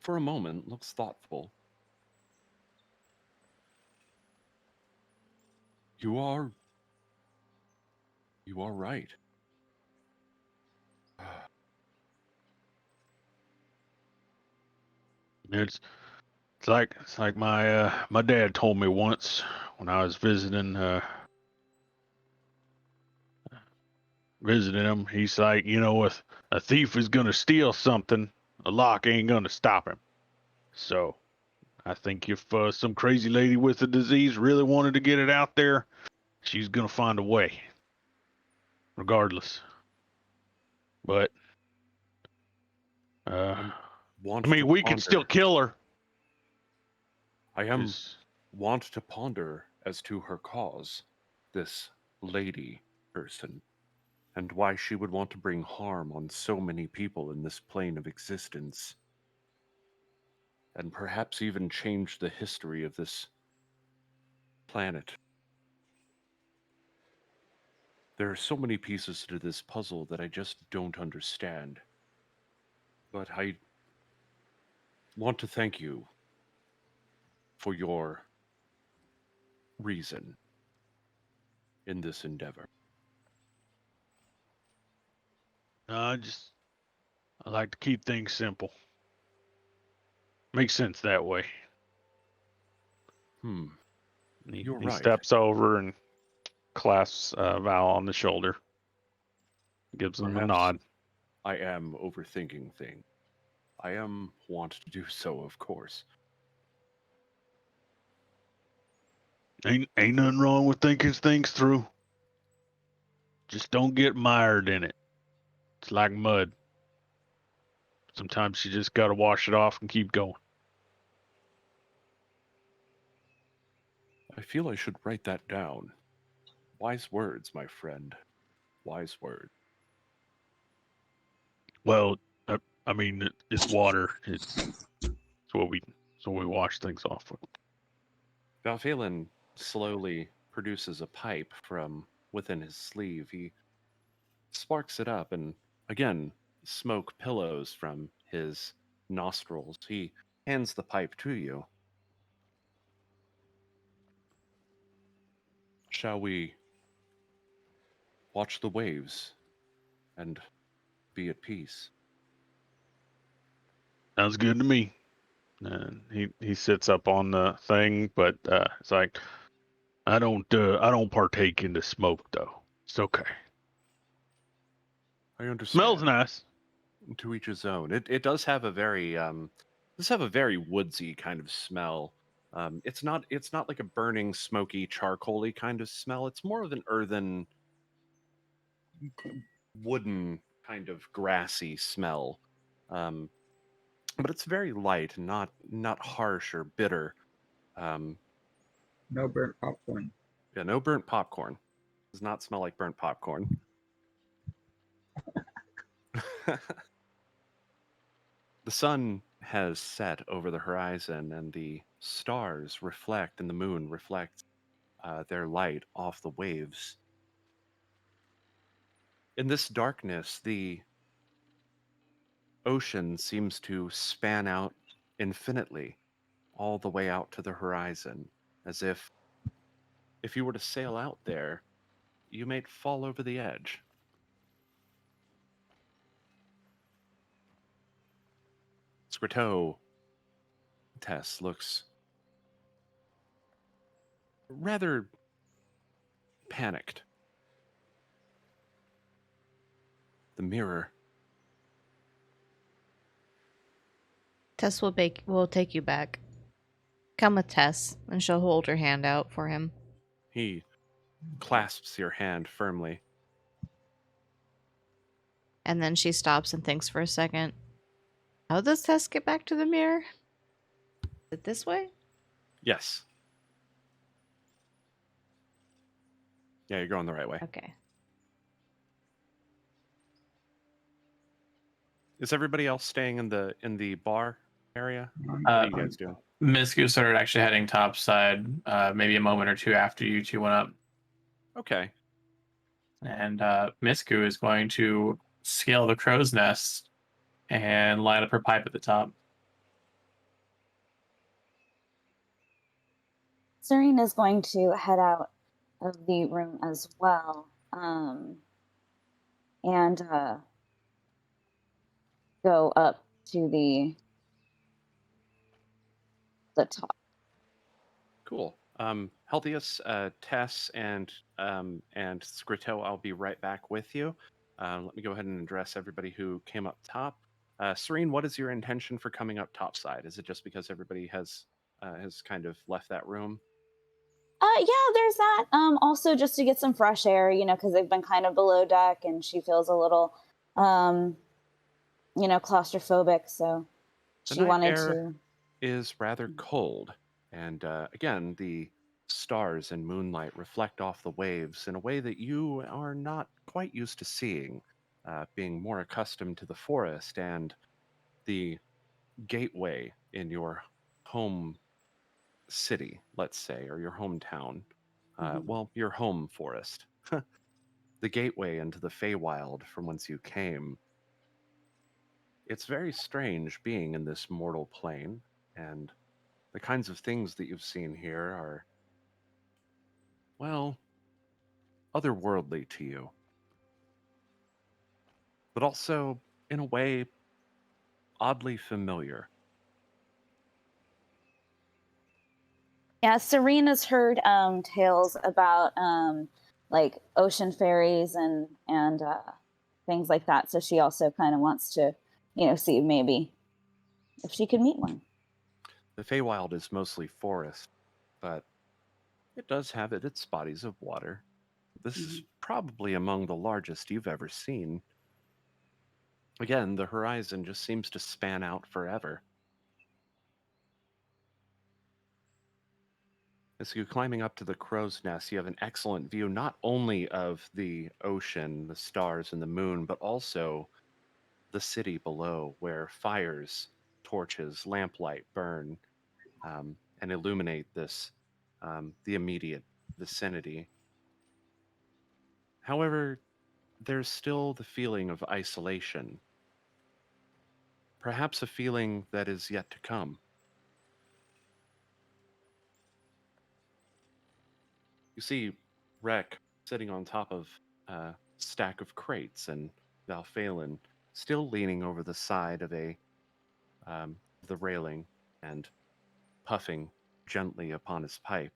for a moment, looks thoughtful. You are right. It's like my dad told me once when I was visiting him. He's like, if a thief is gonna steal something, a lock ain't gonna stop him. So I think if some crazy lady with a disease really wanted to get it out there, she's gonna find a way, regardless. But I want I mean, to we could ponder. still kill her. I want to ponder as to her cause, this lady person, and why she would want to bring harm on so many people in this plane of existence, and perhaps even change the history of this planet. There are so many pieces to this puzzle that I just don't understand. But I want to thank you for your reason in this endeavor. I like to keep things simple. Makes sense that way. You're He right. steps over and clasps Val on the shoulder. Gives him a Perhaps nod. I am overthinking things. I am want to do so, of course. Ain't nothing wrong with thinking things through. Just don't get mired in it. It's like mud. Sometimes you just gotta wash it off and keep going. I feel I should write that down. Wise words, my friend. Wise words. Well, I mean, it's water. It's what we wash things off with. Valphalin slowly produces a pipe from within his sleeve. He sparks it up, and again, smoke pillows from his nostrils. He hands the pipe to you. Shall we watch the waves and be at peace? Sounds good to me. And he sits up on the thing, but it's like I don't partake in the smoke though. It's okay. I Smells understand. nice. To each his own. It does have a very does have a very woodsy kind of smell. It's not like a burning, smoky, charcoaly kind of smell. It's more of an earthen, wooden kind of grassy smell. Um, but it's very light, not harsh or bitter. Um, No burnt popcorn. yeah, no burnt popcorn. Does not smell like burnt popcorn. The sun has set over the horizon, and the stars reflect, and the moon reflects their light off the waves. In this darkness, the ocean seems to span out infinitely, all the way out to the horizon, as if you were to sail out there, you might fall over the edge. Skrittow, Tess, looks rather panicked. The mirror. Tess will take you back. Come with Tess, and she'll hold her hand out for him. He clasps your hand firmly. And then she stops and thinks for a second. How does Tess get back to the mirror? Is it this way? Yes. Yeah, you're going the right way. Okay. Is everybody else staying in the bar area? What are you guys doing? Misku started actually heading topside, maybe a moment or two after you two went up. Okay. And Misku is going to scale the crow's nest and light up her pipe at the top. Serena's going to head out of the room as well, and go up to the top. Cool. Healthius, Tess, and Skrittow, I'll be right back with you. Let me go ahead and address everybody who came up top. Serene, what is your intention for coming up topside? Is it just because everybody has kind of left that room? Yeah, there's that. Also just to get some fresh air, because they've been kind of below deck, and she feels a little, claustrophobic. So The she night wanted air to. is rather cold, and again, the stars and moonlight reflect off the waves in a way that you are not quite used to seeing, being more accustomed to the forest and the gateway in your home city, let's say, or your hometown. Well, your home forest. The gateway into the Feywild from whence you came. It's very strange being in this mortal plane, and the kinds of things that you've seen here are, well, otherworldly to you. But also, in a way, oddly familiar. Yeah, Serena's heard tales about like ocean fairies and things like that. So she also kind of wants to, see maybe if she could meet one. The Feywild is mostly forest, but it does have its bodies of water. This is probably among the largest you've ever seen. Again, the horizon just seems to span out forever. As you're climbing up to the crow's nest, you have an excellent view not only of the ocean, the stars, and the moon, but also the city below, where fires, torches, lamplight burn and illuminate the immediate vicinity. However, there's still the feeling of isolation, perhaps a feeling that is yet to come. You see Rek sitting on top of a stack of crates, and Valphalin still leaning over the side of the railing and puffing gently upon his pipe.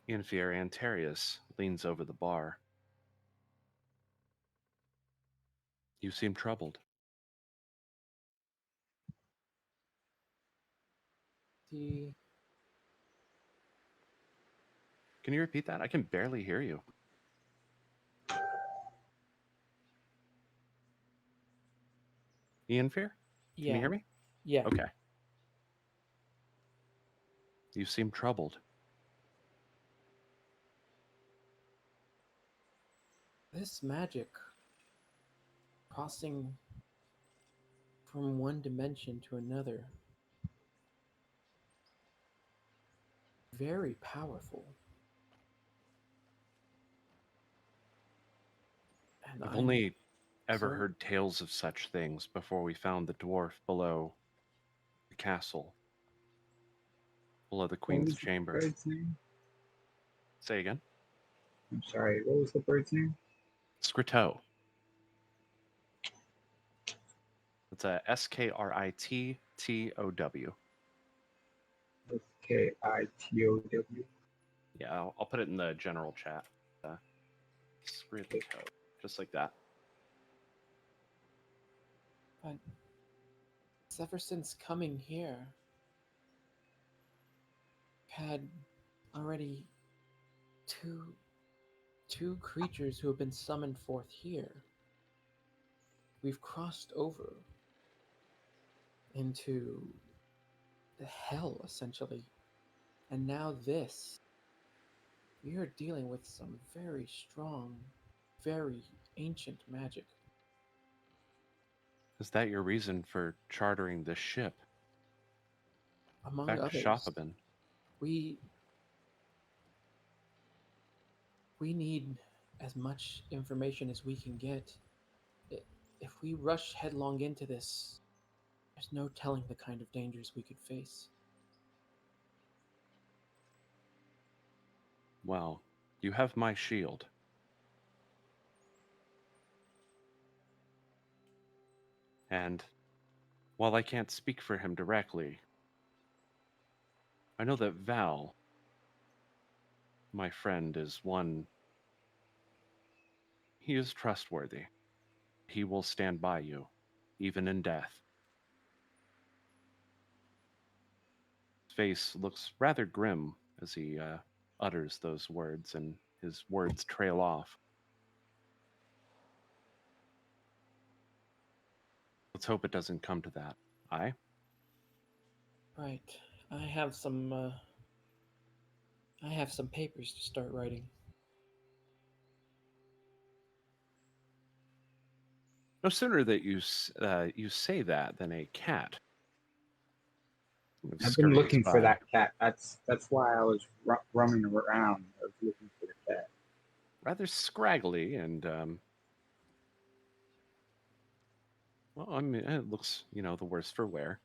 Inferior Antarius leans over the bar. You seem troubled. The Can you repeat that? I can barely hear you. Ian Fear? Can you yeah, hear me? yeah. Okay. You seem troubled. This magic crossing from one dimension to another, very powerful. And I've I'm only ever sorry. heard tales of such things before we found the dwarf below the castle, below the What Queen's was the chamber. bird's name? Say again? I'm sorry, what was the bird's name? Skrittow. It's a Skrittow. Skitow. Yeah, I'll put it in the general chat. Skrittow. Just like that. But it's ever since coming here, had already two creatures who have been summoned forth here. We've crossed over into the hell, essentially. And now this. We are dealing with some very strong, very ancient magic. Is that your reason for chartering this ship Among back to others, Shopabin? we need as much information as we can get. If we rush headlong into this, there's no telling the kind of dangers we could face. Well, you have my shield. And while I can't speak for him directly, I know that Val, my friend, is one. He is trustworthy. He will stand by you, even in death. His face looks rather grim as he utters those words, and his words trail off. Let's hope it doesn't come to that. Aye? Right. I have some papers to start writing. No sooner that you say that than a cat I've been scurries looking for by. that cat. That's why I was roaming around. I was looking for the cat. Rather scraggly and well, I mean, it looks, the worse for wear.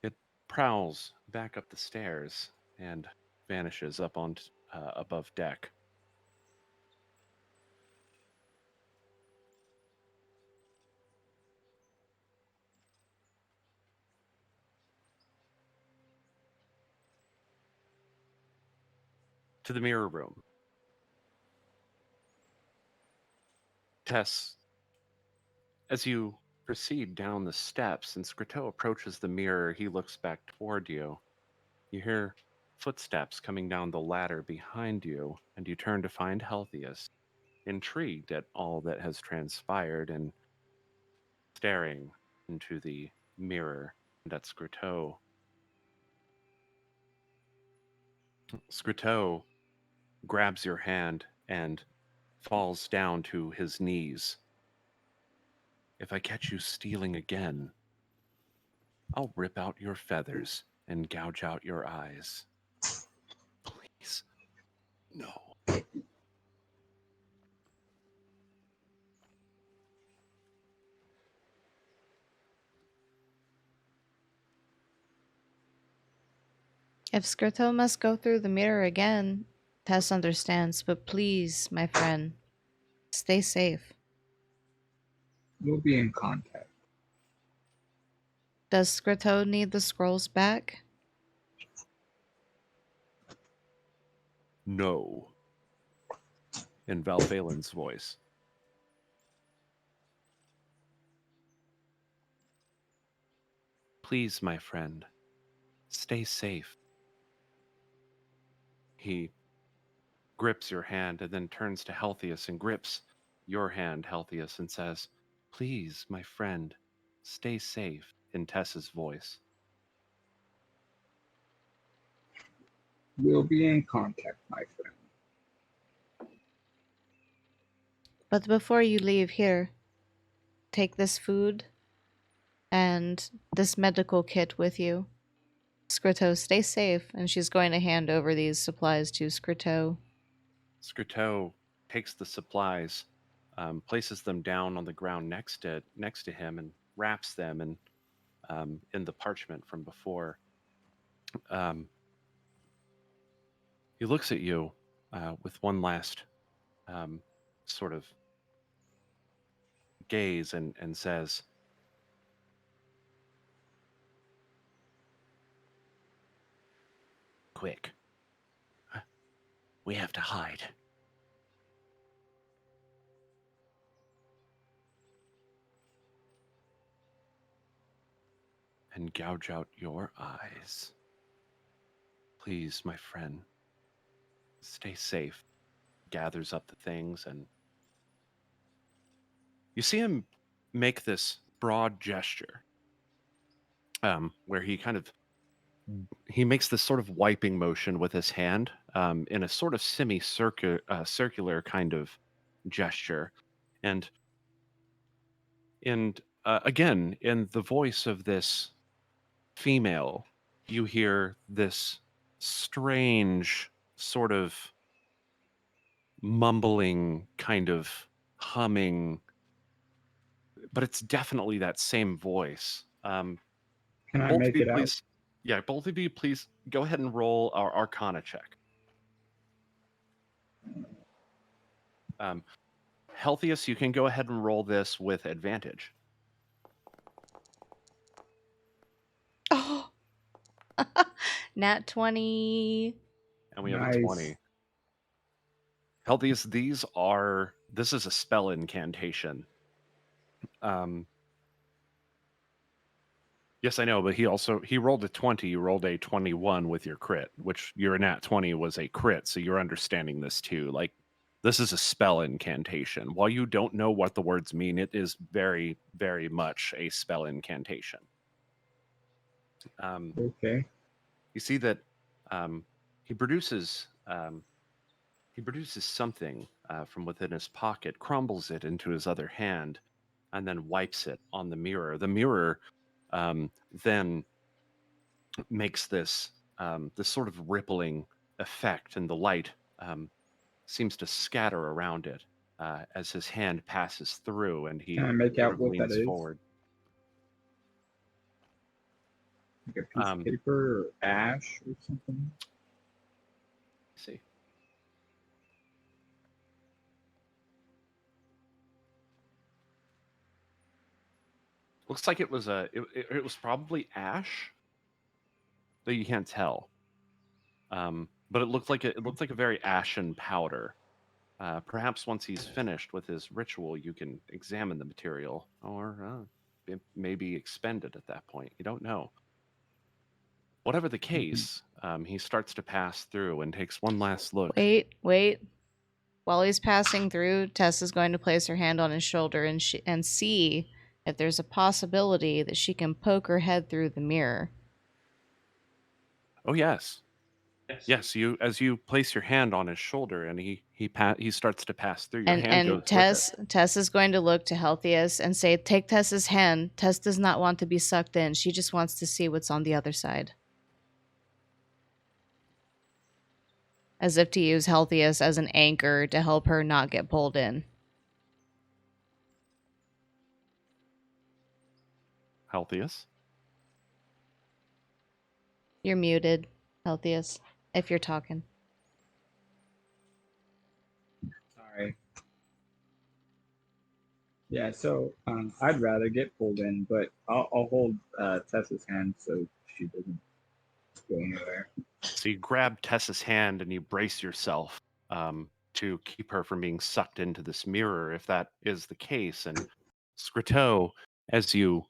It prowls back up the stairs and vanishes up on above deck. To the mirror room. Tess, as you proceed down the steps and Skrittow approaches the mirror, he looks back toward you. You hear footsteps coming down the ladder behind you, and you turn to find Healthiest, intrigued at all that has transpired and staring into the mirror at Skrittow. Skrittow grabs your hand and falls down to his knees. If I catch you stealing again, I'll rip out your feathers and gouge out your eyes. Please, no. If Skrittow must go through the mirror again, Tess understands, but please, my friend, stay safe. We'll be in contact. Does Skrittow need the scrolls back? No. In Valphalen's voice. Please, my friend, stay safe. He grips your hand and then turns to Helthius and grips your hand, Helthius, and says, please, my friend, stay safe, in Tess's voice. We'll be in contact, my friend. But before you leave here, take this food and this medical kit with you. Skrittow, stay safe. And she's going to hand over these supplies to Skrittow. Skrittow takes the supplies, places them down on the ground next to him, and wraps them in the parchment from before. He looks at you with one last sort of gaze and says, quick. We have to hide. And gouge out your eyes. Please, my friend, stay safe. Gathers up the things, and you see him make this broad gesture where he makes this sort of wiping motion with his hand in a sort of circular kind of gesture. And again, in the voice of this female, you hear this strange sort of mumbling kind of humming, but it's definitely that same voice. Can I Both make of you, it out? please. Yeah, both of you, please go ahead and roll our Arcana check. Healthiest, you can go ahead and roll this with advantage. Oh! Nat 20. And we have Nice. a 20. Healthiest, this is a spell incantation. Yes, I know, but he rolled a 20, you rolled a 21 with your crit, which your nat 20 was a crit, so you're understanding this too. Like, this is a spell incantation. While you don't know what the words mean, it is very, very much a spell incantation. Okay. You see that he produces something from within his pocket, crumbles it into his other hand, and then wipes it on the mirror. The mirror then makes this sort of rippling effect, and the light seems to scatter around it as his hand passes through, and he Can I make sort out of what that leans is? forward. Like a piece of paper or ash or something? Let's see. Looks like it was it was probably ash, though you can't tell. But it looked like a very ashen powder. Perhaps once he's finished with his ritual, you can examine the material, or it may be expended at that point. You don't know. Whatever the case, he starts to pass through and takes one last look. Wait. While he's passing through, Tess is going to place her hand on his shoulder and see if there's a possibility that she can poke her head through the mirror. Oh yes. Yes, you as you place your hand on his shoulder and he starts to pass through. Your hand And goes with it. Tess is going to look to Healthius and say, "Take Tess's hand. Tess does not want to be sucked in. She just wants to see what's on the other side." As if to use Healthius as an anchor to help her not get pulled in. Healthiest. You're muted, Healthius, if you're talking. Sorry. Yeah, so I'd rather get pulled in, but I'll hold Tessa's hand so she doesn't go anywhere. So you grab Tessa's hand and you brace yourself to keep her from being sucked into this mirror, if that is the case. And Skrittow, as you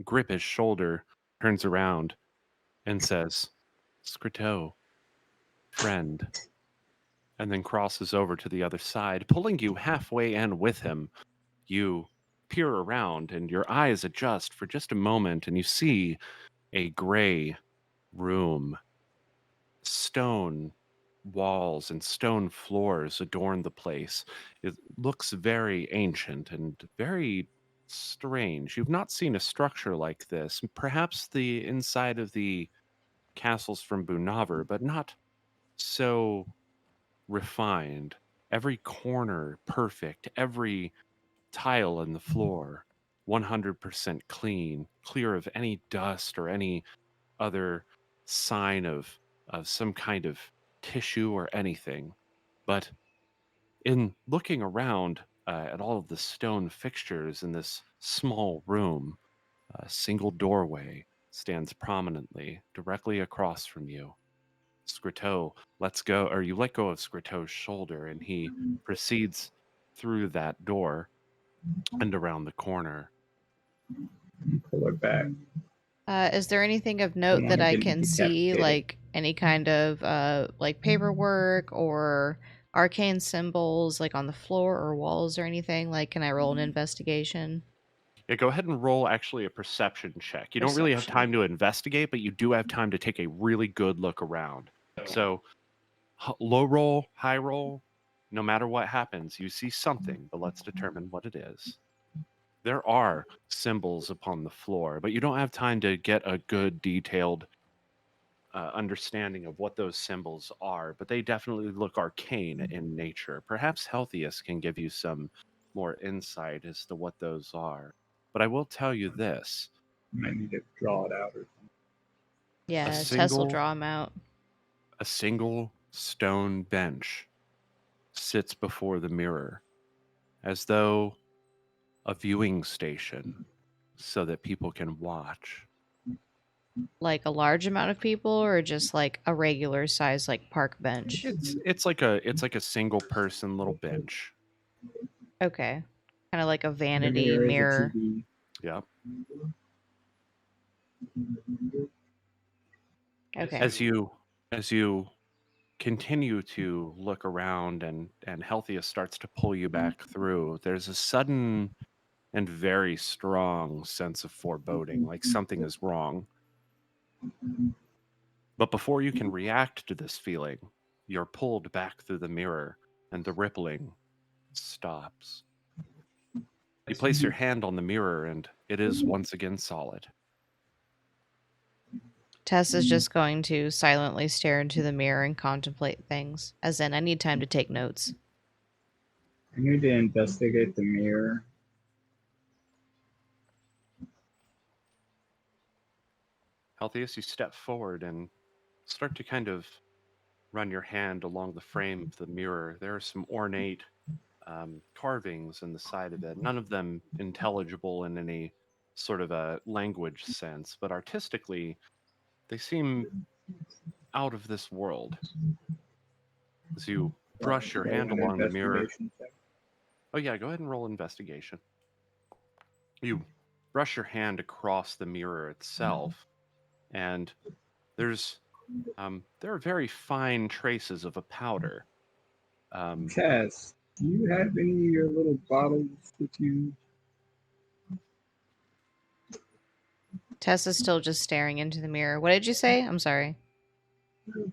grip his shoulder, turns around and says, "Skrittow, friend," and then crosses over to the other side, pulling you halfway in with him. You peer around and your eyes adjust for just a moment, and you see a gray room. Stone walls and stone floors adorn the place. It looks very ancient and very strange. You've not seen a structure like this. Perhaps the inside of the castles from Bunavar, but not so refined. Every corner perfect, every tile in the floor 100% clean, clear of any dust or any other sign of some kind of tissue or anything. But in looking around at all of the stone fixtures in this small room, a single doorway stands prominently directly across from you. Skrittow lets go, or you let go of Skrittow's shoulder, and he proceeds through that door and around the corner. Pull her back. Is there anything of I note don't that wanna I get can see, decapitated. like any kind of like paperwork or arcane symbols, like on the floor or walls or anything? Like, can I roll an investigation? Yeah, go ahead and roll actually a perception check. You don't really have time to investigate, but you do have time to take a really good look around. So, low roll, high roll, no matter what happens, you see something, but let's determine what it is. There are symbols upon the floor, but you don't have time to get a good detailed understanding of what those symbols are, but they definitely look arcane in nature. Perhaps Healthiest can give you some more insight as to what those are. But I will tell you this: Might need to draw it out or something. Yeah, Tess will single draw him out. a single stone bench sits before the mirror, as though a viewing station, so that people can watch. Like a large amount of people, or just like a regular size, like park bench? It's like a single person little bench. Okay. Kind of like a The vanity mirror is a mirror. TV. Yep. Okay. As you continue to look around and Healthiest starts to pull you back through, there's a sudden and very strong sense of foreboding, like something is wrong. But before you can react to this feeling, you're pulled back through the mirror and the rippling stops. You place your hand on the mirror and it is once again solid. Tess is just going to silently stare into the mirror and contemplate things. As in, I need time to take notes. I need to investigate the mirror. Healthiest, you step forward and start to kind of run your hand along the frame of the mirror. There are some ornate carvings in the side of it, none of them intelligible in any sort of a language sense, but artistically, they seem out of this world. As you brush your Roll hand an along the mirror. investigation check. Oh, yeah, go ahead and roll investigation. You brush your hand across the mirror itself, and there's there are very fine traces of a powder. Tess, do you have any of your little bottles with you? Tess is still just staring into the mirror. What did you say? I'm sorry. Do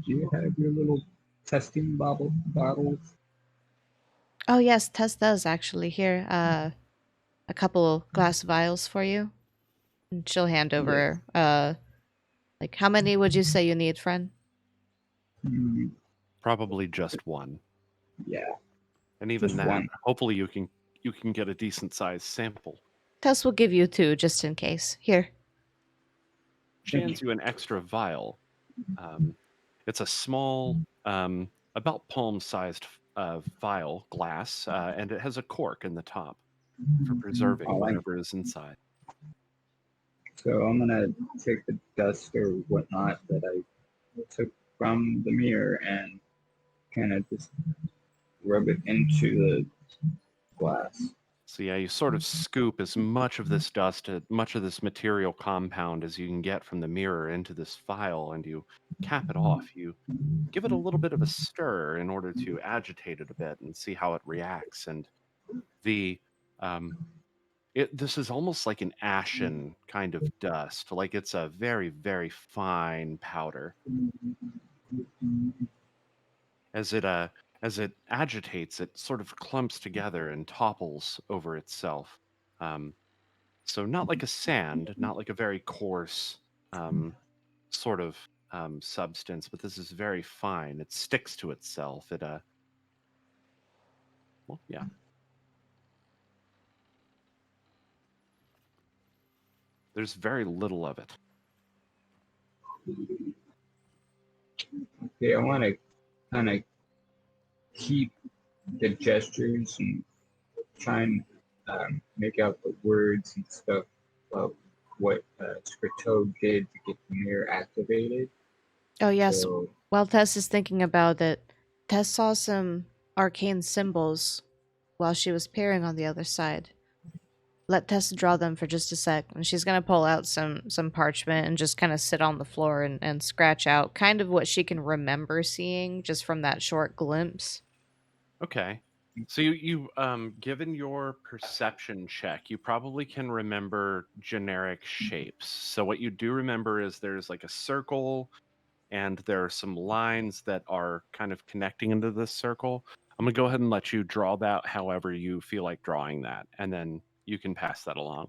you have your little testing bottles? Oh yes, Tess does actually. Here, a couple glass vials for you. And she'll hand over. Like how many would you say you need, friend? Probably just one. Yeah, And even just that, one. hopefully you can get a decent sized sample. Tess will give you 2 just in case. Here. She hands you an extra vial. It's a small, about palm-sized vial glass, and it has a cork in the top for preserving Oh, whatever is inside. So I'm gonna take the dust or whatnot that I took from the mirror and kind of just rub it into the glass. So yeah, you sort of scoop as much of this dust, much of this material compound as you can get from the mirror into this vial, and you cap it off. You give it a little bit of a stir in order to agitate it a bit and see how it reacts. And the this is almost like an ashen kind of dust, like it's a very, very fine powder. As it agitates, it sort of clumps together and topples over itself. Um, so not like a sand, not like a very coarse sort of substance, but this is very fine. It sticks to itself. Well, yeah. There's very little of it. Okay, I want to kind of keep the gestures and try and make out the words and stuff of what Skrittow did to get the mirror activated. Oh yes. So, While Tess is thinking about it, Tess saw some arcane symbols while she was peering on the other side. Let Tess draw them for just a sec, and she's gonna pull out some parchment and just kind of sit on the floor and scratch out kind of what she can remember seeing just from that short glimpse. Okay. So you given your perception check, you probably can remember generic shapes. So what you do remember is there's like a circle and there are some lines that are kind of connecting into this circle. I'm gonna go ahead and let you draw that however you feel like drawing that, and then you can pass that along.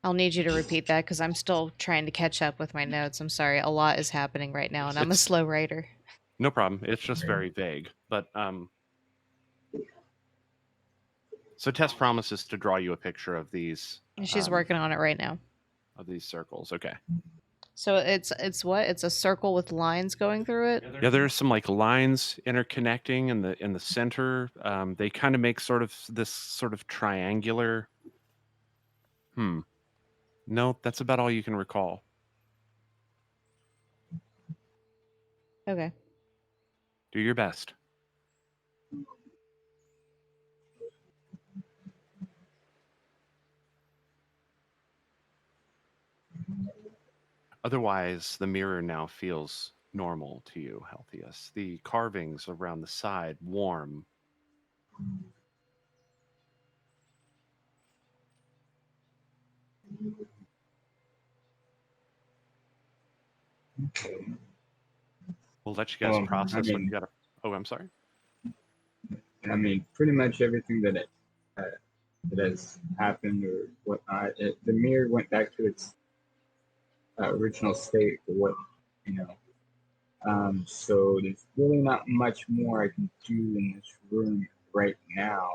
I'll need you to repeat that because I'm still trying to catch up with my notes. I'm sorry, a lot is happening right now, and I'm a slow writer. No problem. It's just very vague. But so Tess promises to draw you a picture of these And she's working on it right now. of these circles. Okay. So it's what? It's a circle with lines going through it? Yeah, there's some like lines interconnecting in the center. They kind of make sort of this sort of triangular. No, that's about all you can recall. Okay. Do your best. Otherwise, the mirror now feels normal to you, Healthius. The carvings around the side warm. We'll let you guys process what you got. Oh, I'm sorry. I mean, pretty much everything that has happened or whatnot, the mirror went back to its original state for what, you know. So there's really not much more I can do in this room right now,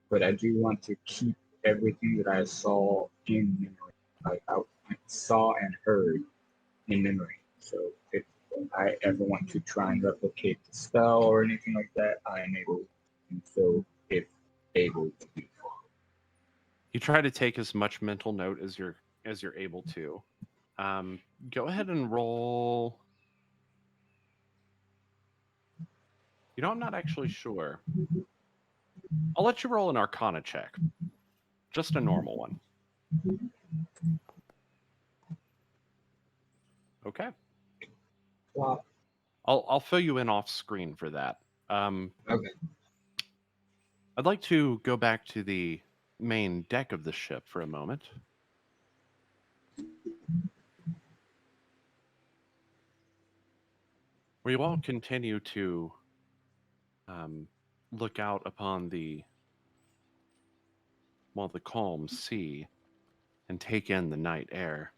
but I do want to keep everything that I saw in memory, like I saw and heard in memory. So if I ever want to try and replicate the spell or anything like that, I am able to. So if able to do so. You try to take as much mental note as you're able to. Go ahead and roll. You know, I'm not actually sure. I'll let you roll an Arcana check. Just a normal one. Okay. Wow. I'll fill you in off screen for that. Okay. I'd like to go back to the main deck of the ship for a moment. We all continue to look out upon the calm sea and take in the night air.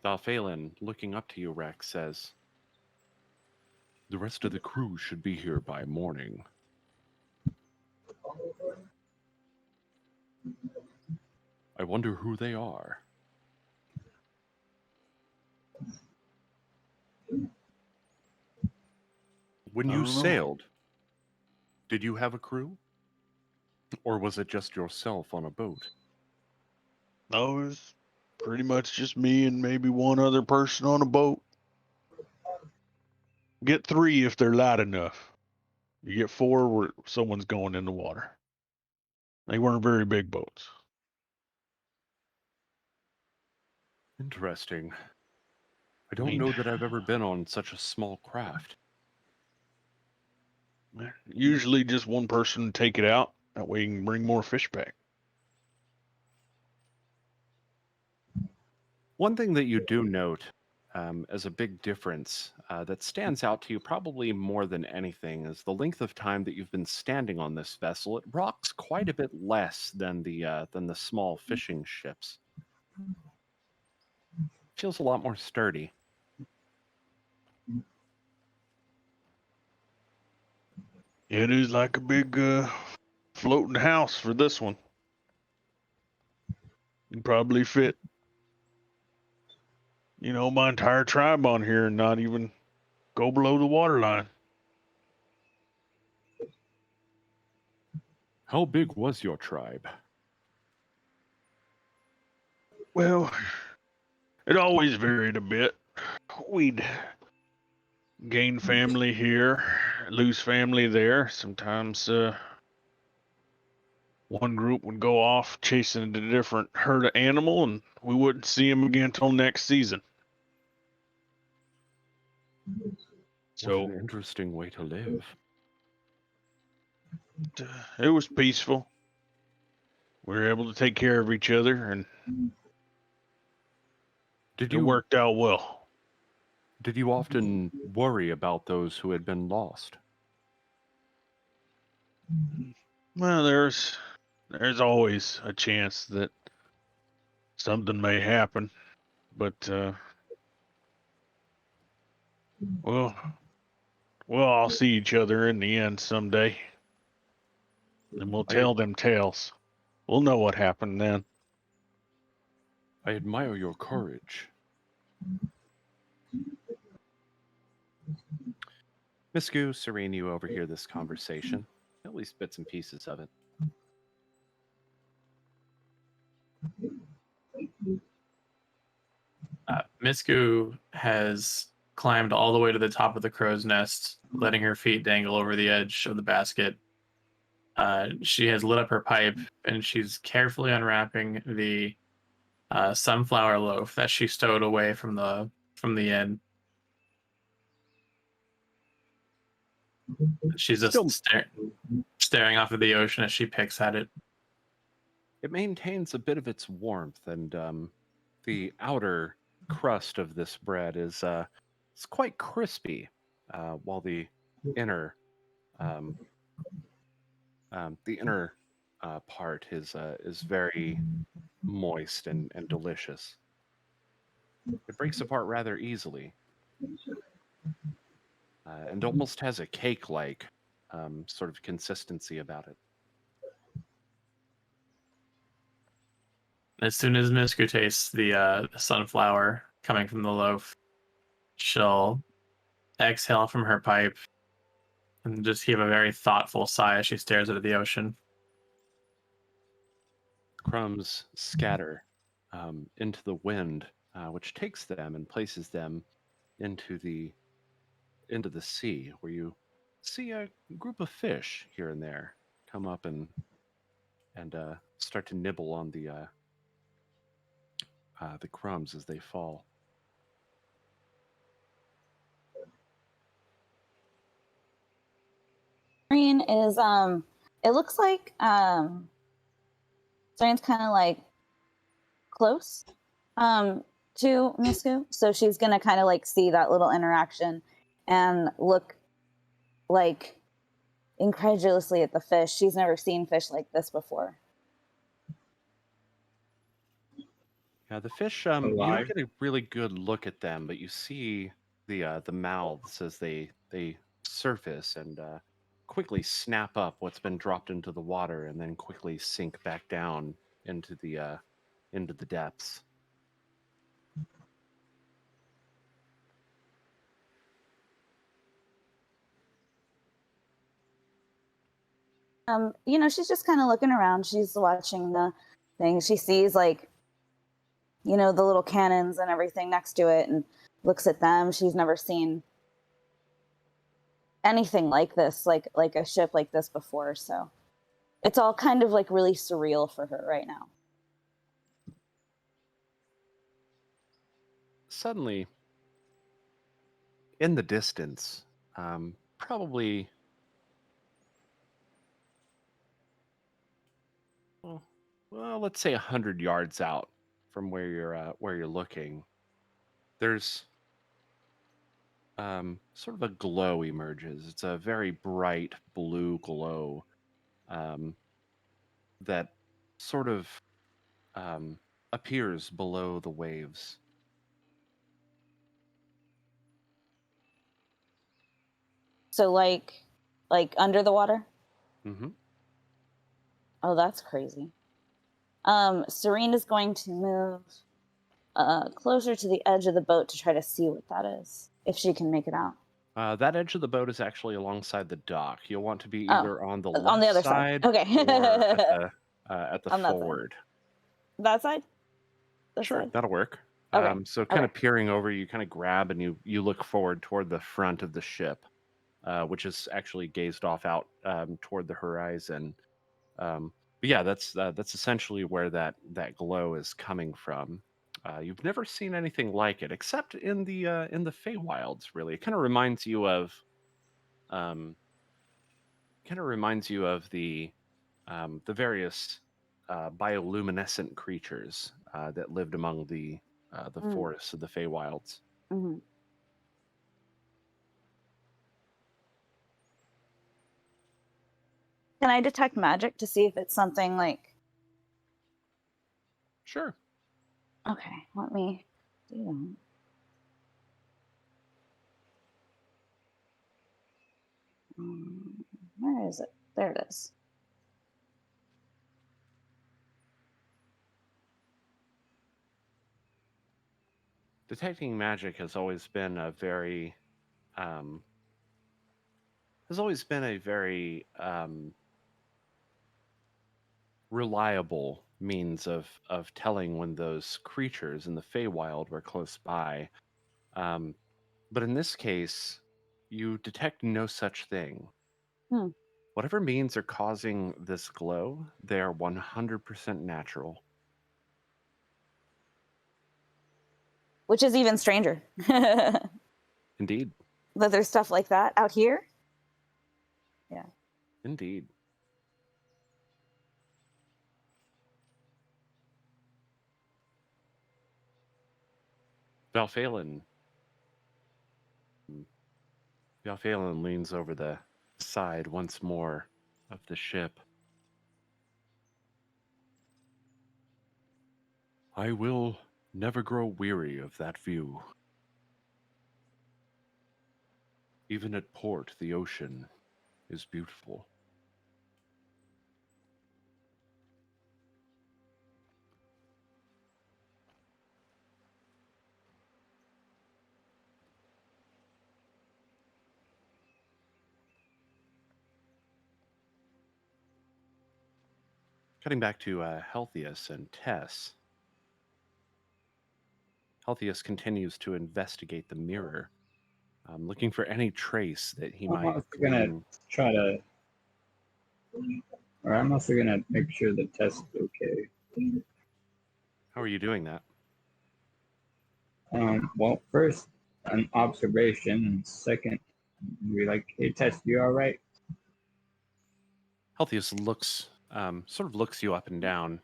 Dalphalin, looking up to you, Rex, says, "The rest of the crew should be here by morning." I wonder who they are. When I you don't know. sailed, did you have a crew? Or was it just yourself on a boat? No, it was pretty much just me and maybe one other person on a boat. Get 3 if they're light enough. You get 4 where someone's going in the water. They weren't very big boats. Interesting. I I don't mean, know that I've ever been on such a small craft. usually just one person take it out. That way you can bring more fish back. One thing that you do note as a big difference that stands out to you probably more than anything is the length of time that you've been standing on this vessel. It rocks quite a bit less than the small fishing ships. Feels a lot more sturdy. It is like a big floating house for this one. You probably fit, my entire tribe on here and not even go below the waterline. How big was your tribe? Well, it always varied a bit. We'd gain family here, lose family there. Sometimes one group would go off chasing a different herd of animal, and we wouldn't see them again until next season. What So an interesting way to live. it was peaceful. We were able to take care of each other, and Did it you worked out well. did you often worry about those who had been lost? Well, there's always a chance that something may happen, but we'll all see each other in the end someday, and we'll I tell them tales. We'll know what happened then. I admire your courage. Miss Goo, Serene, you overhear this conversation, at least bits and pieces of it. Misku has climbed all the way to the top of the crow's nest, letting her feet dangle over the edge of the basket. She has lit up her pipe and she's carefully unwrapping the sunflower loaf that she stowed away from the inn. She's Still, just staring off of the ocean as she picks at it. it maintains a bit of its warmth, and the outer crust of this bread is it's quite crispy, while inner um, the inner part is very moist and delicious. It breaks apart rather easily, and almost has a cake-like sort of consistency about it. As soon as Misku tastes the sunflower coming from the loaf, she'll exhale from her pipe and just heave a very thoughtful sigh as she stares into the ocean. Crumbs scatter into the wind, which takes them and places them into the sea, where you see a group of fish here and there come up and start to nibble on the crumbs as they fall. Green is it looks like Zane's kind of like close to Misku. So she's gonna kind of like see that little interaction and look like incredulously at the fish. She's never seen fish like this before. Yeah, the fish. You don't Alive. get a really good look at them, but you see the mouths as they surface and quickly snap up what's been dropped into the water, and then quickly sink back down into the depths. She's just kind of looking around. She's watching the thing. She sees like, the little cannons and everything next to it and looks at them. She's never seen anything like this, like a ship like this before. So it's all kind of like really surreal for her right now. Suddenly, in the distance, probably, well, let's say 100 yards out from where you're looking, there's sort of a glow emerges. It's a very bright blue glow that sort of appears below the waves. So like under the water? Mm-hmm. Oh, that's crazy. Serene is going to move closer to the edge of the boat to try to see what that is, if she can make it out. That edge of the boat is actually alongside the dock. You'll want to be Oh, either on the on the left other side. side Okay. or at the On that side. forward. That side? This Sure, side? that'll work. Okay. So kind Okay. of peering over, you kind of grab and you look forward toward the front of the ship, which is actually gazed off out toward the horizon. But yeah, that's essentially where that glow is coming from. You've never seen anything like it, except in the Feywilds. Really, it kind of reminds you of the various bioluminescent creatures that lived among the forests of the Feywilds. Mm-hmm. Can I detect magic to see if it's something like... Sure. Okay, let me do that. Where is it? There it is. Detecting magic has always been a very reliable means of telling when those creatures in the Feywild were close by. But in this case, you detect no such thing. Hmm. Whatever means are causing this glow, they are 100% natural. Which is even stranger. Indeed. That there's stuff like that out here? Yeah. Indeed. Valphalin leans over the side once more of the ship. I will never grow weary of that view. Even at port, the ocean is beautiful. Cutting back to Healthius and Tess. Healthius continues to investigate the mirror, looking for any trace that he I'm might also gonna glean. try to, or I'm also gonna make sure the test is okay. How are you doing that? Well, first an observation, and second, we like, hey, test, you all right? Healthius looks, sort of looks you up and down.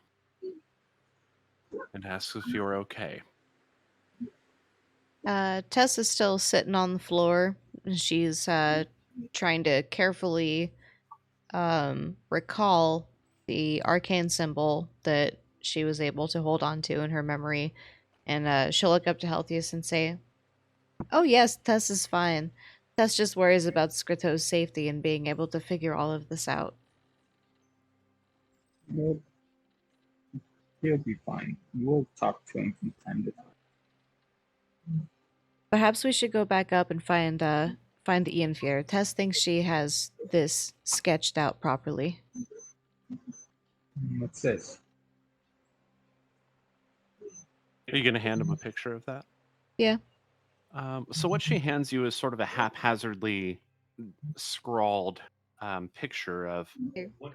and asks if you're okay. Tess is still sitting on the floor. She's trying to carefully recall the arcane symbol that she was able to hold on to in her memory. And she'll look up to Healthius and say, "Oh yes, Tess is fine. Tess just worries about Skrittow's safety and being able to figure all of this out." Well, he'll be fine. We'll talk to him from time to time. Perhaps we should go back up and find Ian Fear. Tess thinks she has this sketched out properly. What's this? Are you going to hand him a picture of that? Yeah. So what she hands you is sort of a haphazardly scrawled picture of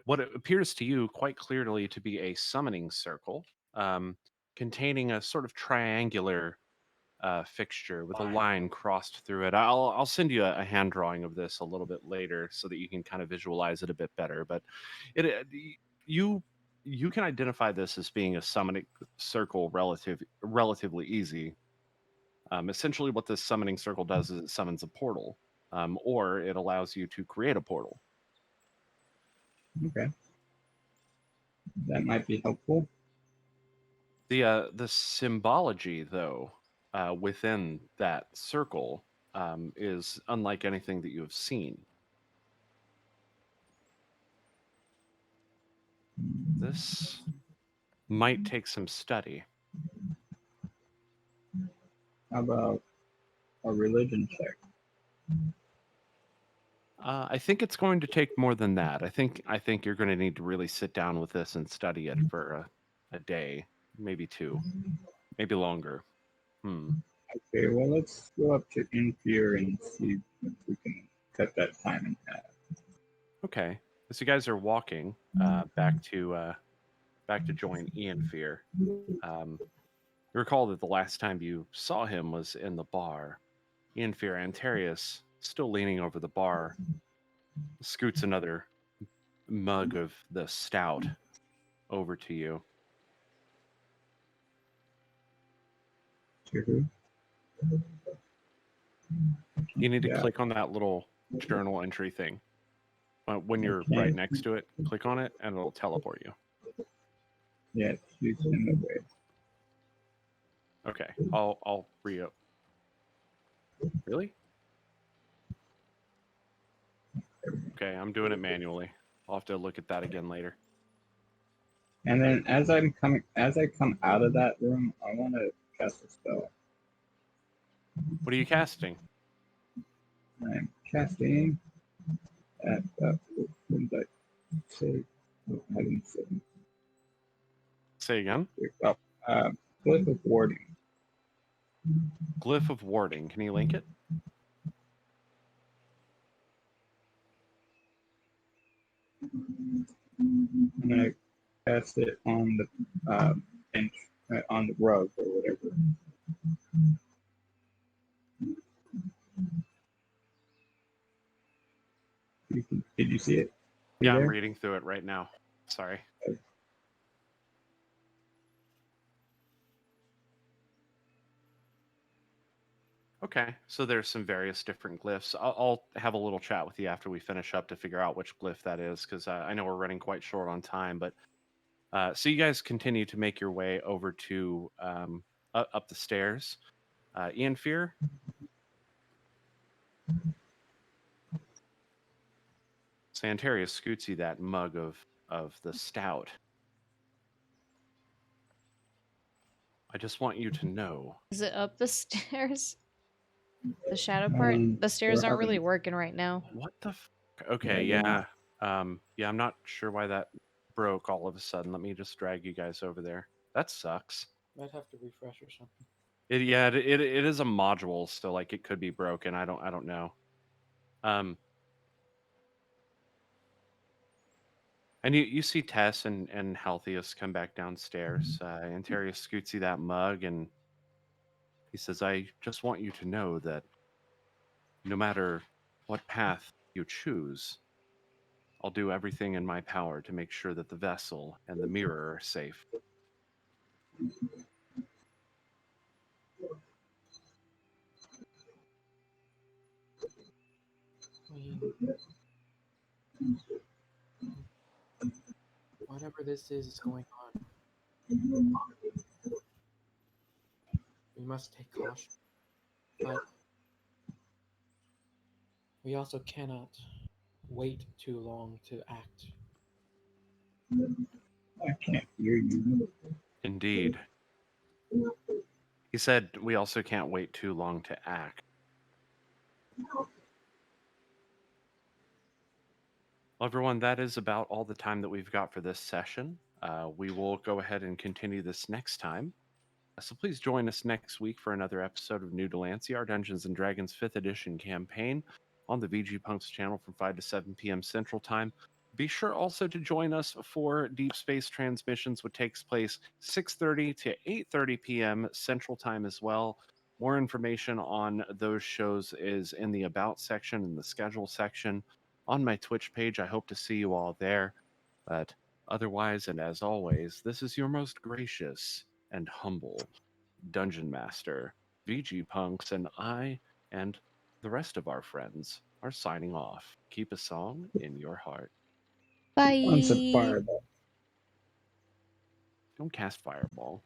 what it appears to you quite clearly to be a summoning circle containing a sort of triangular fixture with a line crossed through it. I'll send you a hand drawing of this a little bit later so that you can kind of visualize it a bit better. But you can identify this as being a summoning circle relatively easy. Essentially, what this summoning circle does is it summons a portal, or it allows you to create a portal. Okay. That might be helpful. The symbology, though, within that circle is unlike anything that you have seen. This might take some study. How about a religion check? I think it's going to take more than that. I think you're going to need to really sit down with this and study it for a day, maybe two, maybe longer. Okay, well, let's go up to Inferior and see if we can cut that time in half. Okay. As you guys are walking back to join Ian Fear, you recall that the last time you saw him was in the bar. Ian Fear, Antarius, still leaning over the bar, scoots another mug of the stout over to you. To who? You need to Yeah. click on that little journal entry thing. When you're right next to it, click on it and it'll teleport you. Yeah, she's in the way. Okay, I'll re-up. Really? Okay, I'm doing it manually. I'll have to look at that again later. And then as I come out of that room, I want to cast a spell. What are you casting? I'm casting at what did I say? Oh, I didn't say. Say again? Oh, Glyph of Warding. Glyph of Warding. Can you link it? I'm gonna cast it on the bench, on the rug or whatever. Did you see it? Yeah, I'm there? reading through it right now. Sorry. Okay, so there's some various different glyphs. I'll have a little chat with you after we finish up to figure out which glyph that is, because I know we're running quite short on time. But so you guys continue to make your way over to up the stairs. Ian Fear? Santarius scoots you that mug of the stout. I just want you to know. Is it up the stairs? The shadow part? The stairs aren't really working right now. What the Okay, yeah. Yeah, I'm not sure why that broke all of a sudden. Let me just drag you guys over there. That sucks. Might have to refresh or something. It is a module, so like it could be broken. I don't know. And you see Tess and Healthius come back downstairs. Antarius scoots you that mug and he says, I just want you to know that no matter what path you choose, I'll do everything in my power to make sure that the vessel and the mirror are safe. Whatever this is going on, we must take caution. But we also cannot wait too long to act. I can't hear you. Indeed. He said we also can't wait too long to act. Well, everyone, that is about all the time that we've got for this session. We will go ahead and continue this next time. So please join us next week for another episode of New Dalancia, our Dungeons & Dragons 5th edition campaign on the VG Punks channel from 5 to 7 p.m. Central Time. Be sure also to join us for Deep Space Transmissions, which takes place 6:30 to 8:30 p.m. Central Time as well. More information on those shows is in the About section and the Schedule section on my Twitch page. I hope to see you all there. But otherwise, and as always, this is your most gracious and humble Dungeon Master, VG Punks, and I and the rest of our friends are signing off. Keep a song in your heart. Once a Bye. fireball. Don't cast Fireball.